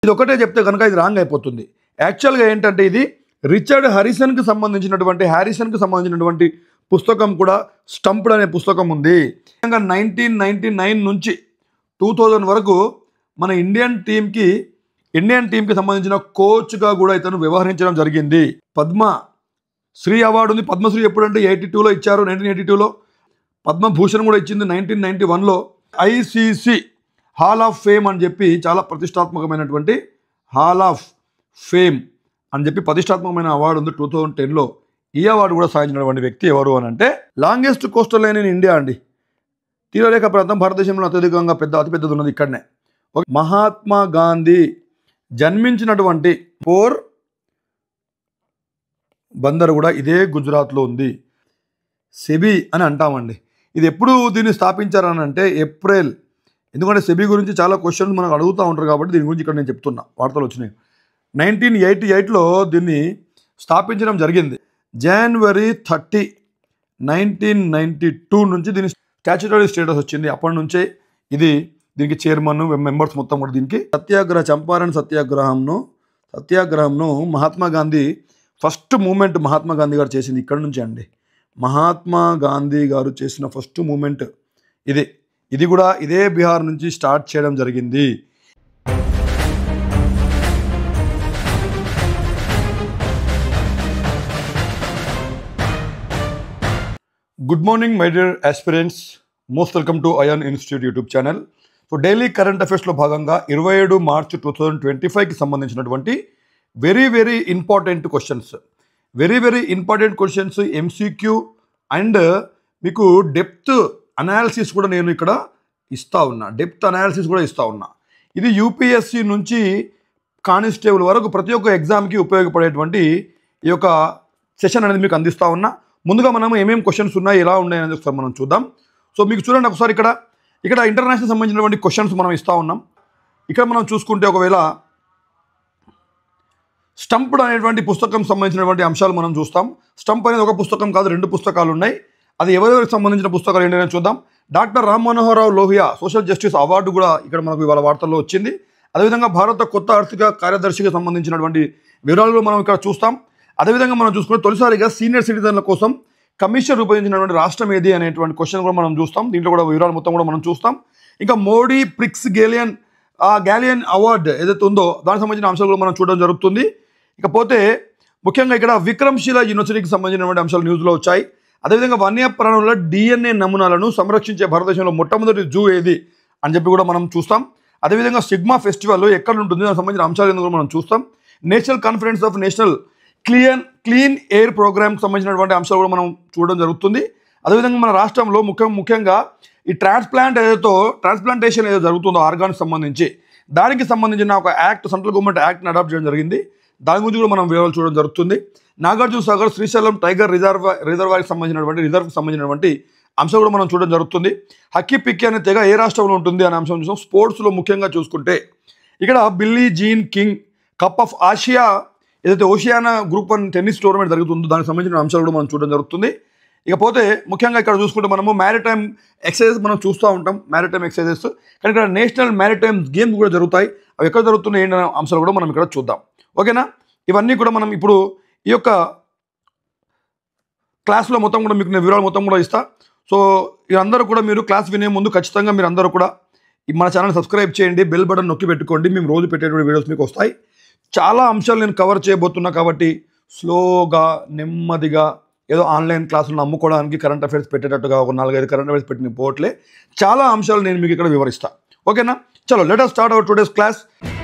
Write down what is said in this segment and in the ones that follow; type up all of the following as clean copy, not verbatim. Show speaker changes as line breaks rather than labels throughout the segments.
ఇది ఒకటే చెప్తే కనుక ఇది రాంగ్ అయిపోతుంది. యాక్చువల్గా ఏంటంటే ఇది రిచర్డ్ హారిసన్కి సంబంధించినటువంటి పుస్తకం కూడా స్టంప్డ్ అనే పుస్తకం ఉంది. 1999 నుంచి 2000 వరకు మన ఇండియన్ టీంకి సంబంధించిన కోచ్గా కూడా ఇతను వ్యవహరించడం జరిగింది. పద్మశ్రీ అవార్డు ఉంది. పద్మశ్రీ ఎప్పుడంటే 82లో ఇచ్చారు, 1982లో. పద్మభూషణ్ కూడా ఇచ్చింది 1991లో. ఐసీసీ హాల్ ఆఫ్ ఫేమ్ అని చెప్పి చాలా ప్రతిష్టాత్మకమైనటువంటి హాల్ ఆఫ్ ఫేమ్ అని చెప్పి ప్రతిష్టాత్మకమైన అవార్డు ఉంది 2010లో. ఈ అవార్డు కూడా సాధించినటువంటి వ్యక్తి ఎవరు అని అంటే longest coastal line in India అండి. తీరరేఖ ప్రాంతం భారతదేశంలో అత్యధికంగా అతిపెద్దది ఉన్నది ఇక్కడనే. మహాత్మా గాంధీ జన్మించినటువంటి పోర్ బందర్ కూడా ఇదే గుజరాత్లో ఉంది. సెబీ అని అంటామండి. ఇది ఎప్పుడు దీన్ని స్థాపించారని అంటే ఏప్రిల్. ఎందుకంటే సెబీ గురించి చాలా క్వశ్చన్స్ మనకు అడుగుతూ ఉంటారు కాబట్టి దీని గురించి ఇక్కడ నేను చెప్తున్నా, వార్తలు వచ్చినాయి. 1988లో దీన్ని స్థాపించడం జరిగింది. January 30, 1992 నుంచి దీని స్టాచ్యుటరీ స్టేటస్ వచ్చింది. అప్పటి నుంచే దీనికి చైర్మన్, మెంబర్స్ మొత్తం కూడా దీనికి చంపారణ్ సత్యాగ్రహంను మహాత్మా గాంధీ ఫస్ట్ మూమెంట్ మహాత్మా గాంధీ గారు చేసింది ఇక్కడ నుంచే అండి. మహాత్మా గాంధీ గారు చేసిన ఫస్ట్ మూమెంట్ ఇది కూడా ఇదే బీహార్ నుంచి స్టార్ట్ చేయడం జరిగింది. Good morning my dear aspirants, most welcome to Ayan institute YouTube channel. So daily current అఫైర్స్లో భాగంగా 27 మార్చి 2025కి సంబంధించినటువంటి very important questions MCQ and మీకు డెప్త్ అనాలిసిస్ కూడా నేను ఇక్కడ ఇస్తా ఉన్నా. ఇది యూపీఎస్సీ నుంచి కానిస్టేబుల్ వరకు ప్రతి ఒక్క ఎగ్జామ్కి ఉపయోగపడేటువంటి ఈ యొక్క సెషన్ అనేది మీకు అందిస్తూ ఉన్నా. ముందుగా మనం ఏమేమి క్వశ్చన్స్ ఉన్నాయి, ఎలా ఉన్నాయి అనేది ఒకసారి మనం చూద్దాం. సో మీకు చూడండి ఒకసారి ఇక్కడ ఇంటర్నేషనల్ సంబంధించినటువంటి క్వశ్చన్స్ మనం ఇస్తూ ఉన్నాం. ఇక్కడ మనం చూసుకుంటే ఒకవేళ స్టంప్డ్ అనేటువంటి పుస్తకం సంబంధించినటువంటి అంశాలు మనం చూస్తాం. స్టంప్ అనేది ఒక పుస్తకం కాదు, 2 పుస్తకాలు ఉన్నాయి. అది ఎవరెవరికి సంబంధించిన పుస్తకాలు ఏంటనే చూద్దాం. డాక్టర్ రామ్ మనోహర్ రావు లోహియా సోషల్ జస్టిస్ అవార్డు కూడా ఇక్కడ మనకు ఇవాళ వార్తల్లో వచ్చింది. అదేవిధంగా భారత కొత్త ఆర్థిక కార్యదర్శికి సంబంధించినటువంటి వివరాలు మనం ఇక్కడ చూస్తాం. అదేవిధంగా మనం చూసుకుంటే తొలిసారిగా సీనియర్ సిటిజన్ల కోసం కమిషన్ రూపొందించినటువంటి రాష్ట్రం ఏది అనేటువంటి క్వశ్చన్ కూడా మనం చూస్తాం. దీంట్లో కూడా వివరాలు మొత్తం కూడా మనం చూస్తాం. ఇంకా మోడీ ప్రిక్స్ గ్యాలియన్ అవార్డు ఏదైతే ఉందో దానికి సంబంధించిన అంశాలు కూడా మనం చూడడం జరుగుతుంది. ఇకపోతే ముఖ్యంగా ఇక్కడ విక్రమ్శీల యూనివర్సిటీకి సంబంధించినటువంటి అంశాలు న్యూస్లో వచ్చాయి. అదేవిధంగా వన్యప్రాణుల DNA నమూనాలను సంరక్షించే భారతదేశంలో మొట్టమొదటి జూ ఏది అని చెప్పి కూడా మనం చూస్తాం. అదేవిధంగా సిగ్మా ఫెస్టివల్ ఎక్కడ ఉంటుంది దానికి సంబంధించిన అంశాలు కూడా మనం చూస్తాం. National conference of national clean air ప్రోగ్రామ్కి సంబంధించినటువంటి అంశాలు కూడా మనం చూడడం జరుగుతుంది. అదేవిధంగా మన రాష్ట్రంలో ముఖ్యంగా ఈ ట్రాన్స్ప్లాంటేషన్ ఏదో జరుగుతుందో ఆర్గాన్స్ సంబంధించి దానికి సంబంధించిన ఒక యాక్ట్, సెంట్రల్ గవర్నమెంట్ యాక్ట్ని అడాప్ట్ చేయడం జరిగింది. దాని గురించి కూడా మనం వివరాలు చూడడం జరుగుతుంది. నాగార్జున సాగర్ శ్రీశైలం టైగర్ రిజర్వాయర్కి సంబంధించినటువంటి అంశం కూడా మనం చూడడం జరుగుతుంది. హక్కీ పిక్కీ అనే తెగ ఏ రాష్ట్రంలో ఉంటుంది అనే అంశం చూసాం. స్పోర్ట్స్లో ముఖ్యంగా చూసుకుంటే ఇక్కడ Billie Jean King cup of Asia ఏదైతే ఓషియానా గ్రూప్ 1 టెన్నిస్ టోర్నమెంట్ జరుగుతుందో దానికి సంబంధించిన అంశాలు కూడా మనం చూడడం జరుగుతుంది. ఇకపోతే ముఖ్యంగా ఇక్కడ చూసుకుంటే మనము మ్యారిటైమ్ ఎక్సర్సైజెస్ మనం చూస్తూ ఉంటాం. మ్యారిటైమ్ ఎక్సర్సైజెస్ కానీ ఇక్కడ నేషనల్ మ్యారిటైమ్ గేమ్స్ కూడా జరుగుతాయి. అవి ఎక్కడ జరుగుతున్నాయి ఏంటనే అంశాలు కూడా మనం ఇక్కడ చూద్దాం. ఓకేనా? ఇవన్నీ కూడా మనం ఇప్పుడు ఈ యొక్క క్లాస్లో మొత్తం కూడా మీకు నేను వివరాలు మొత్తం కూడా ఇస్తా. సో అందరూ కూడా మీరు క్లాస్ వినే ముందు ఖచ్చితంగా మీరు అందరూ కూడా మన ఛానల్ సబ్స్క్రైబ్ చేయండి, బెల్ బటన్ నొక్కి పెట్టుకోండి. మేము రోజు పెట్టేటువంటి వీడియోస్ మీకు వస్తాయి. చాలా అంశాలు నేను కవర్ చేయబోతున్నా కాబట్టి స్లోగా నెమ్మదిగా ఏదో ఆన్లైన్ క్లాసులను అమ్ముకోవడానికి కరెంట్ అఫైర్స్ పెట్టేటట్టుగా ఒక 4-5 కరెంట్ అఫైర్స్ పెట్టిన పోవట్లే, చాలా అంశాలు నేను మీకు ఇక్కడ వివరిస్తా. ఓకేనా? చలో let us start our today's class.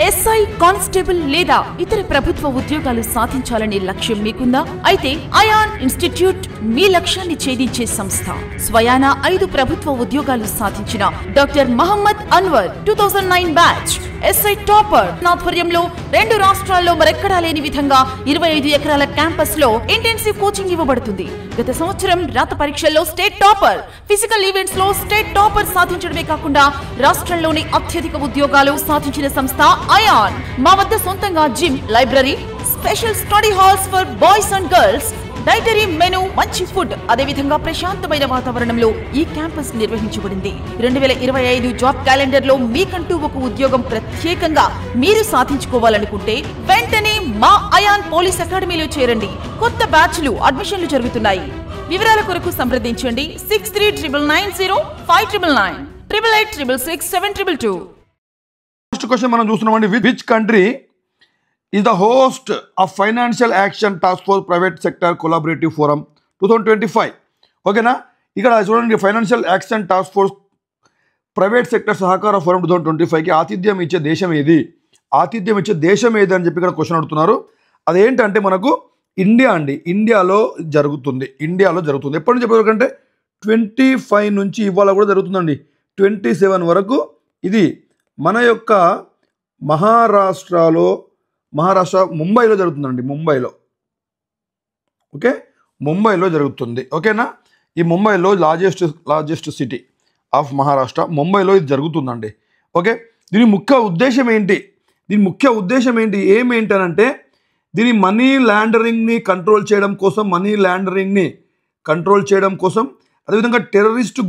SI constable లేదా ఇతర ప్రభుత్వ ఉద్యోగాలు సాధించాలనే లక్ష్యం మీకుందా? అయితే అయాన్ ఇన్స్టిట్యూట్ మీ లక్ష్యాన్ని ఛేదించే సంస్థ. స్వయాన 5 ప్రభుత్వ ఉద్యోగాలు సాధించిన doctor Mohammed Anwar 2009 batch SI topper ఆధ్వర్యంలో 2 రాష్ట్రాల్లో మరెక్కడా లేని విధంగా 25 ఎకరాల క్యాంపస్ లో ఇంటెన్సివ్ కోచింగ్ ఇవ్వబడుతుంది. గత సంవత్సరం రాత పరీక్షల్లో స్టేట్ టాపర్, ఫిజికల్ ఈవెంట్స్ లో స్టేట్ టాపర్ సాధించడమే కాకుండా రాష్ట్రంలోని అత్యధిక ఉద్యోగాలు సాధించిన సంస్థ అయాన్. మా వద్ద సొంతంగా gym, library, special study halls for boys and girls, dietary menu, మంచి ఫుడ్, అదేవిధంగా ప్రశాంతమైన వాతావరణంలో ఈ క్యాంపస్ నిర్వహించబడింది. 2025 జాబ్ క్యాలెండర్ లో మీకంటూ ఒక ఉద్యోగం ప్రత్యేకంగా మీరు సాధించుకోవాలనుకుంటే వెంటనే మా అయాన్ పోలీస్ అకాడమీలో చేరండి. కొత్త బ్యాచ్లు, అడ్మిషన్లు జరుగుతున్నాయి. వివరాల కొరకు సంప్రదించండి 63990599 88866722.
ఫస్ట్ క్వశ్చన్ మనం చూస్తున్నామండి. Which country is the host of Financial Action Task Force Private Sector Collaborative Forum 2025? ఓకేనా, ఇక్కడ చూడండి, financial action task force private sector సహకార ఫోరం 2025కి ఆతిథ్యం ఇచ్చే దేశం ఏది? ఆతిథ్యం ఇచ్చే దేశం ఏది అని చెప్పి ఇక్కడ క్వశ్చన్ అడుగుతున్నారు. అదేంటంటే మనకు ఇండియా అండి. ఇండియాలో జరుగుతుంది. ఎప్పటి నుంచి చెప్పారంటే 25 నుంచి ఇవాళ కూడా జరుగుతుందండి. 27 వరకు ఇది మన యొక్క మహారాష్ట్ర ముంబైలో జరుగుతుందండి. ముంబైలో జరుగుతుంది. ఓకేనా, ఈ ముంబైలో లార్జెస్ట్ సిటీ ఆఫ్ మహారాష్ట్ర, ముంబైలో ఇది జరుగుతుందండి. ఓకే, దీని ముఖ్య ఉద్దేశం ఏంటి? ఏమేంటనంటే దీని మనీ లాండరింగ్ని కంట్రోల్ చేయడం కోసం, అదేవిధంగా టెర్రరిస్ట్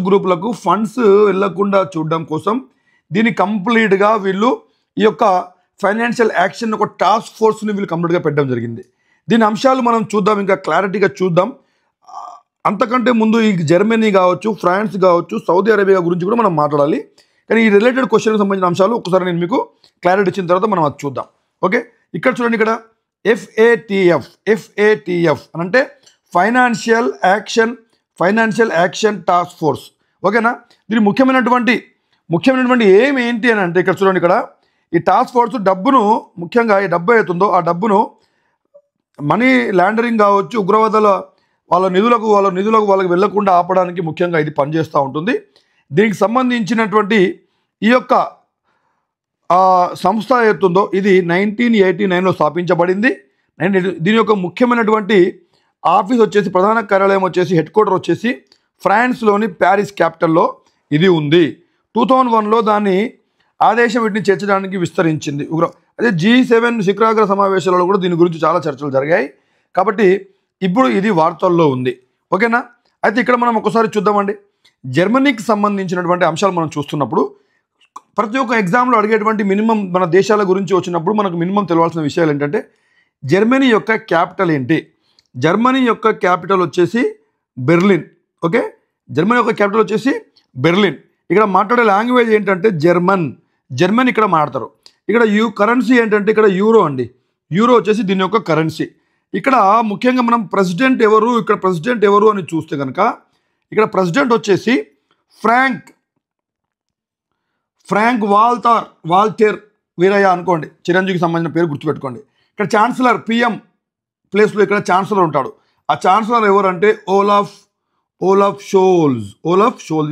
గ్రూపులకు ఫండ్స్ వెళ్లకుండా చూడడం కోసం దీన్ని కంప్లీట్గా వీళ్ళు ఈ యొక్క ఫైనాన్షియల్ యాక్షన్ ఒక టాస్క్ ఫోర్స్ని వీళ్ళు కంప్లీట్గా పెట్టడం జరిగింది. దీని అంశాలు మనం చూద్దాం, ఇంకా క్లారిటీగా చూద్దాం. అంతకంటే ముందు ఈ జర్మనీ కావచ్చు, ఫ్రాన్స్ కావచ్చు, సౌదీ అరేబియా గురించి కూడా మనం మాట్లాడాలి. కానీ ఈ రిలేటెడ్ క్వశ్చన్కి సంబంధించిన అంశాలు ఒకసారి నేను మీకు క్లారిటీ ఇచ్చిన తర్వాత మనం అది చూద్దాం. ఓకే, ఇక్కడ చూడండి, ఇక్కడ FATF అని అంటే ఫైనాన్షియల్ యాక్షన్ టాస్క్ ఫోర్స్. ఓకేనా, దీని ముఖ్యమైనటువంటి ఏంటి అని అంటే ఇక్కడ చూడండి, ఇక్కడ ఈ టాస్క్ ఫోర్స్ డబ్బును, ముఖ్యంగా ఈ డబ్బు అవుతుందో ఆ డబ్బును మనీ లాండరింగ్ కావచ్చు, ఉగ్రవాదుల వాళ్ళ నిధులకు వాళ్ళకి వెళ్లకుండా ఆపడానికి ముఖ్యంగా ఇది పనిచేస్తూ ఉంటుంది. దీనికి సంబంధించినటువంటి ఈ యొక్క సంస్థ అవుతుందో ఇది 1989లో స్థాపించబడింది. దీని యొక్క ముఖ్యమైనటువంటి ఆఫీస్ వచ్చేసి, ప్రధాన కార్యాలయం వచ్చేసి, హెడ్ క్వార్టర్ వచ్చేసి ఫ్రాన్స్లోని ప్యారిస్ క్యాపిటల్లో ఇది ఉంది. 2001లో దాన్ని ఆదేశం వీటిని చేర్చడానికి విస్తరించింది. అదే G7 శిఖరాగ్ర సమావేశాలలో కూడా దీని గురించి చాలా చర్చలు జరిగాయి. కాబట్టి ఇప్పుడు ఇది వార్తల్లో ఉంది. ఓకేనా, అయితే ఇక్కడ మనం ఒకసారి చూద్దామండి. జర్మనీకి సంబంధించినటువంటి అంశాలు మనం చూస్తున్నప్పుడు ప్రతి ఒక్క ఎగ్జామ్లో అడిగేటువంటి మినిమం మన దేశాల గురించి వచ్చినప్పుడు మనకు మినిమం తెలియాల్సిన విషయాలు ఏంటంటే జర్మనీ యొక్క క్యాపిటల్ ఏంటి? జర్మనీ యొక్క క్యాపిటల్ వచ్చేసి బెర్లిన్. ఓకే, జర్మనీ యొక్క క్యాపిటల్ వచ్చేసి బెర్లిన్. ఇక్కడ మాట్లాడే లాంగ్వేజ్ ఏంటంటే జర్మన్ ఇక్కడ మాట్లాడతారు. ఇక్కడ కరెన్సీ ఏంటంటే ఇక్కడ యూరో అండి. యూరో వచ్చేసి దీని యొక్క కరెన్సీ. ఇక్కడ ముఖ్యంగా మనం ప్రెసిడెంట్ ఎవరు అని చూస్తే కనుక ఇక్కడ ప్రెసిడెంట్ వచ్చేసి ఫ్రాంక్ వాల్టెర్ వీరయ్య అనుకోండి, చిరంజీవికి సంబంధించిన పేరు గుర్తుపెట్టుకోండి. ఇక్కడ ఛాన్సలర్ PM ప్లేస్లో ఇక్కడ ఛాన్సలర్ ఉంటాడు. ఆ ఛాన్సలర్ ఎవరు అంటే ఓలాఫ్ షోల్జ్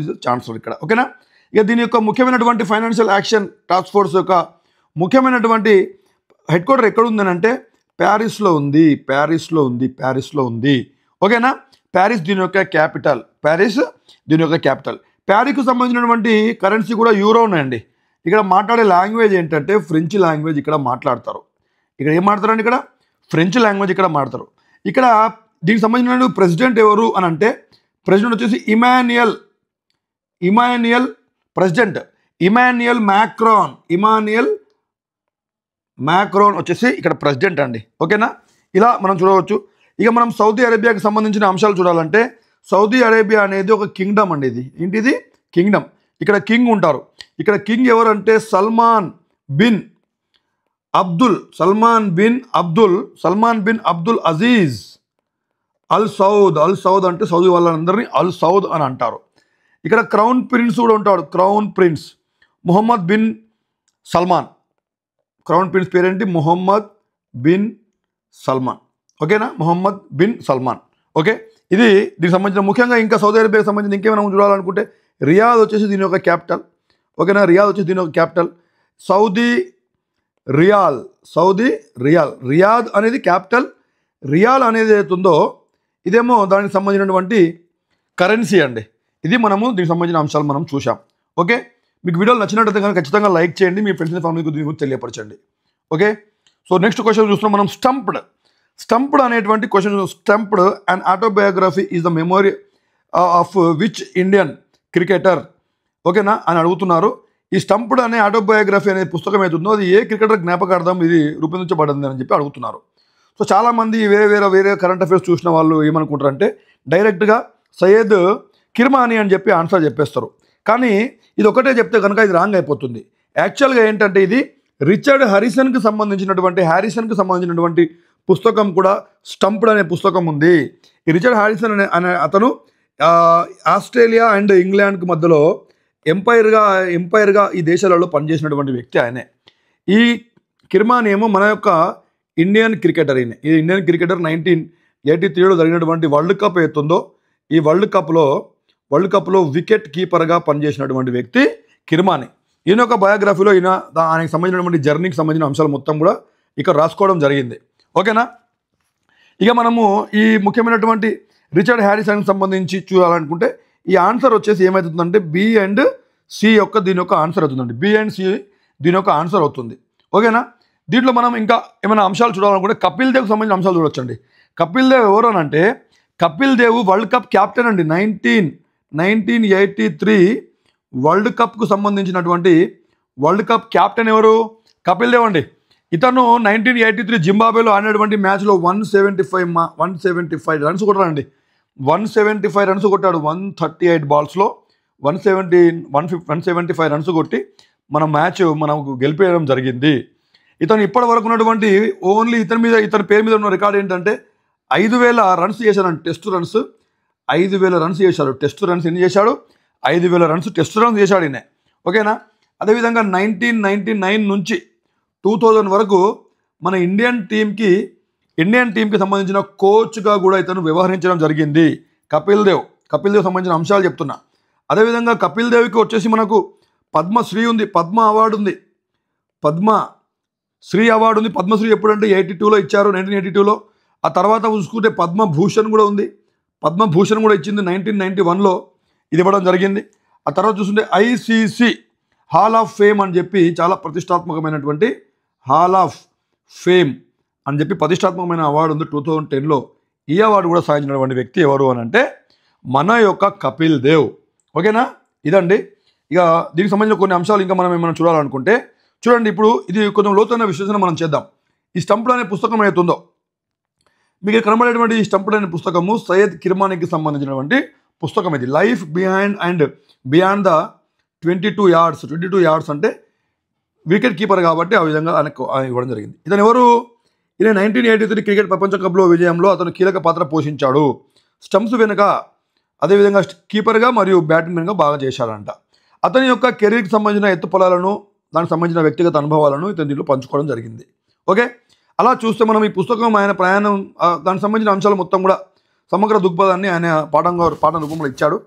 ఇస్ ఛాన్సలర్ ఇక్కడ. ఓకేనా, ఇక దీని యొక్క ముఖ్యమైనటువంటి ఫైనాన్షియల్ యాక్షన్ టాస్క్ ఫోర్స్ యొక్క ముఖ్యమైనటువంటి హెడ్ క్వార్టర్ ఎక్కడ ఉందనంటే ప్యారిస్లో ఉంది. ఓకేనా, ప్యారిస్ దీని యొక్క క్యాపిటల్. ప్యారిస్కు సంబంధించినటువంటి కరెన్సీ కూడా యూరో ఉన్నాయండి. ఇక్కడ మాట్లాడే లాంగ్వేజ్ ఏంటంటే ఫ్రెంచ్ లాంగ్వేజ్ ఇక్కడ మాట్లాడతారు. ఇక్కడ ఏం మాట్లాడతారండి? ఇక్కడ ఫ్రెంచ్ లాంగ్వేజ్ ఇక్కడ మాట్లాడతారు. ఇక్కడ దీనికి సంబంధించిన ప్రెసిడెంట్ ఎవరు అని అంటే ప్రెసిడెంట్ వచ్చేసి ఇమాన్యుయల్ మ్యాక్రాన్ వచ్చేసి ఇక్కడ ప్రెసిడెంట్ అండి. ఓకేనా, ఇలా మనం చూడవచ్చు. ఇక మనం సౌదీ అరేబియాకి సంబంధించిన అంశాలు చూడాలంటే సౌదీ అరేబియా అనేది ఒక కింగ్డమ్ అండి. ఏంటిది? కింగ్డమ్. ఇక్కడ కింగ్ ఉంటారు. ఇక్కడ కింగ్ ఎవరంటే Salman bin Abdul Aziz Al Saud అంటే సౌదీ వాళ్ళందరినీ అల్ సౌద్ అని అంటారు. ఇక్కడ క్రౌన్ ప్రిన్స్ కూడా ఉంటాడు. Crown prince Mohammed bin Salman. Crown prince పేరేంటి? Mohammed bin Salman. ఓకేనా, మొహమ్మద్ బిన్ సల్మాన్. ఓకే, ఇది దీనికి సంబంధించిన ముఖ్యంగా ఇంకా సౌదీ అరేబియాకి సంబంధించిన ఇంకేమైనా చూడాలనుకుంటే రియాద్ వచ్చేసి దీని యొక్క క్యాపిటల్. ఓకేనా, రియాద్ వచ్చేసి దీని యొక్క క్యాపిటల్. సౌదీ రియాద్ అనేది క్యాపిటల్. రియాల్ అనేది ఏదైతుందో ఇదేమో దానికి సంబంధించినటువంటి కరెన్సీ అండి. ఇది మనము దీనికి సంబంధించిన అంశాలు మనం చూసాం. ఓకే, మీకు వీడియోలు నచ్చినట్లయితే కనుక ఖచ్చితంగా లైక్ చేయండి, మీ ఫ్రెండ్స్ అండ్ ఫ్యామిలీ దీని గురించి తెలియపరచండి. ఓకే, సో నెక్స్ట్ క్వశ్చన్ చూస్తున్నాం మనం. స్టంప్డ్ అనేటువంటి question, stumped and autobiography is the memory of which Indian cricketer, ఓకేనా అని అడుగుతున్నారు. ఈ స్టంప్డ్ అనే ఆటోబయోగ్రఫీ అనే పుస్తకం ఏతుందో అది ఏ క్రికెటర్ జ్ఞాపకార్థం ఇది రూపొందించబడింది అని చెప్పి అడుగుతున్నారు. సో చాలామంది వేరే కరెంట్ అఫైర్స్ చూసిన వాళ్ళు ఏమనుకుంటారంటే డైరెక్ట్గా సయ్యద్ కిర్మానీ అని చెప్పి ఆన్సర్ చెప్పేస్తారు. కానీ ఇది ఒకటే చెప్తే కనుక ఇది రాంగ్ అయిపోతుంది. యాక్చువల్గా ఏంటంటే ఇది రిచర్డ్ హ్యారిసన్కి సంబంధించినటువంటి పుస్తకం కూడా స్టంప్డ్ అనే పుస్తకం ఉంది. ఈ రిచర్డ్ హ్యారిసన్ అనే అతను ఆస్ట్రేలియా అండ్ ఇంగ్లాండ్కి మధ్యలో ఎంపైర్గా ఈ దేశాలలో పనిచేసినటువంటి వ్యక్తి ఆయనే. ఈ కిర్మానీ ఏమో మన యొక్క ఇండియన్ క్రికెటర్. ఈ ఇండియన్ క్రికెటర్ 1983లో జరిగినటువంటి వరల్డ్ కప్ ఏతుందో ఈ వరల్డ్ కప్లో వికెట్ కీపర్గా పనిచేసినటువంటి వ్యక్తి కిర్మానీ. ఈయన యొక్క బయోగ్రఫీలో ఆయనకు సంబంధించినటువంటి జర్నీకి సంబంధించిన అంశాలు మొత్తం కూడా ఇక్కడ రాసుకోవడం జరిగింది. ఓకేనా. ఇక మనము ఈ ముఖ్యమైనటువంటి రిచర్డ్ హ్యారిసన్కి సంబంధించి చూడాలనుకుంటే ఈ ఆన్సర్ వచ్చేసి ఏమవుతుందంటే బి అండ్ సి దీని యొక్క ఆన్సర్ అవుతుందండి. బి అండ్ సి దీని యొక్క ఆన్సర్ అవుతుంది. ఓకేనా. దీంట్లో మనం ఇంకా ఏమైనా అంశాలు చూడాలనుకుంటే కపిల్ దేవ్కి సంబంధించిన అంశాలు చూడొచ్చండి. కపిల్ దేవ్ ఎవరు అని అంటే Kapil Dev world cup captain అండి. 1983 వరల్డ్ కప్కు సంబంధించినటువంటి వరల్డ్ కప్ క్యాప్టెన్ ఎవరు? కపిల్ దేవ్ అండి. ఇతను 1983 జింబాబ్వేలో ఆడినటువంటి మ్యాచ్లో 175 రన్స్ కొట్టాడండి. 175 రన్స్ కొట్టాడు. 138 బాల్స్లో 175 రన్స్ కొట్టి మనకు గెలిపేయడం జరిగింది. ఇతను ఇప్పటి వరకు ఉన్నటువంటి ఓన్లీ ఇతని పేరు మీద ఉన్న రికార్డ్ ఏంటంటే 5,000 రన్స్ చేశాడు. టెస్ట్ రన్స్ 5,000 రన్స్ చేశాడు. టెస్ట్ రన్స్ ఎన్ని చేశాడు? 5,000 రన్స్ టెస్ట్ రన్స్ చేశాడు ఈయన. ఓకేనా. అదేవిధంగా 1999 నుంచి 2000 వరకు మన ఇండియన్ టీంకి సంబంధించిన కోచ్గా కూడా ఇతను వ్యవహరించడం జరిగింది. కపిల్ దేవ్ సంబంధించిన అంశాలు చెప్తున్నా. అదేవిధంగా కపిల్ దేవ్కి వచ్చేసి మనకు పద్మశ్రీ ఉంది, పద్మశ్రీ అవార్డు ఉంది. పద్మశ్రీ ఎప్పుడంటే 82లో ఇచ్చారు, 1982లో. ఆ తర్వాత చూసుకుంటే పద్మభూషణ్ కూడా ఉంది. పద్మభూషణ్ కూడా ఇచ్చింది 1991లో, ఇది ఇవ్వడం జరిగింది. ఆ తర్వాత చూస్తుంటే ఐసీసీ హాల్ ఆఫ్ ఫేమ్ అని చెప్పి చాలా ప్రతిష్టాత్మకమైనటువంటి హాల్ ఆఫ్ ఫేమ్ అని చెప్పి ప్రతిష్టాత్మకమైన అవార్డు ఉంది 2010లో. ఈ అవార్డు కూడా సాధించినటువంటి వ్యక్తి ఎవరు అని అంటే మన యొక్క కపిల్ దేవ్. ఓకేనా. ఇదండి. ఇక దీనికి సంబంధించిన కొన్ని అంశాలు ఇంకా మనం ఏమైనా చూడాలనుకుంటే చూడండి. ఇప్పుడు ఇది కొంచెం లోతైన విశ్లేషణ మనం చేద్దాం. ఈ స్టంప్డ్ అనే పుస్తకం ఏతుందో మీకు కనబడేటువంటి ఈ స్టంప్డ్ అనే పుస్తకము సయ్యద్ కిర్మానీకి సంబంధించినటువంటి పుస్తకం. ఇది లైఫ్ బియాండ్ ద 22 yards అంటే వికెట్ కీపర్ కాబట్టి ఆ విధంగా ఆయనకు ఇవ్వడం జరిగింది. ఇతను ఎవరు? ఈయన 1983 క్రికెట్ ప్రపంచ కప్లో విజయంలో అతను కీలక పాత్ర పోషించాడు. స్టంప్స్ వెనుక అదేవిధంగా కీపర్గా మరియు బ్యాట్స్మెన్గా బాగా చేశాడంట. అతని యొక్క కెరీర్కి సంబంధించిన ఎత్తుపొలాలను దానికి సంబంధించిన వ్యక్తిగత అనుభవాలను ఇతను దీంట్లో పంచుకోవడం జరిగింది. ఓకే. అలా చూస్తే మనం ఈ పుస్తకం ఆయన ప్రయాణం దానికి సంబంధించిన అంశాలు మొత్తం కూడా సమగ్ర దృక్పథాన్ని ఆయన పాఠం రూపంలో ఇచ్చాడు.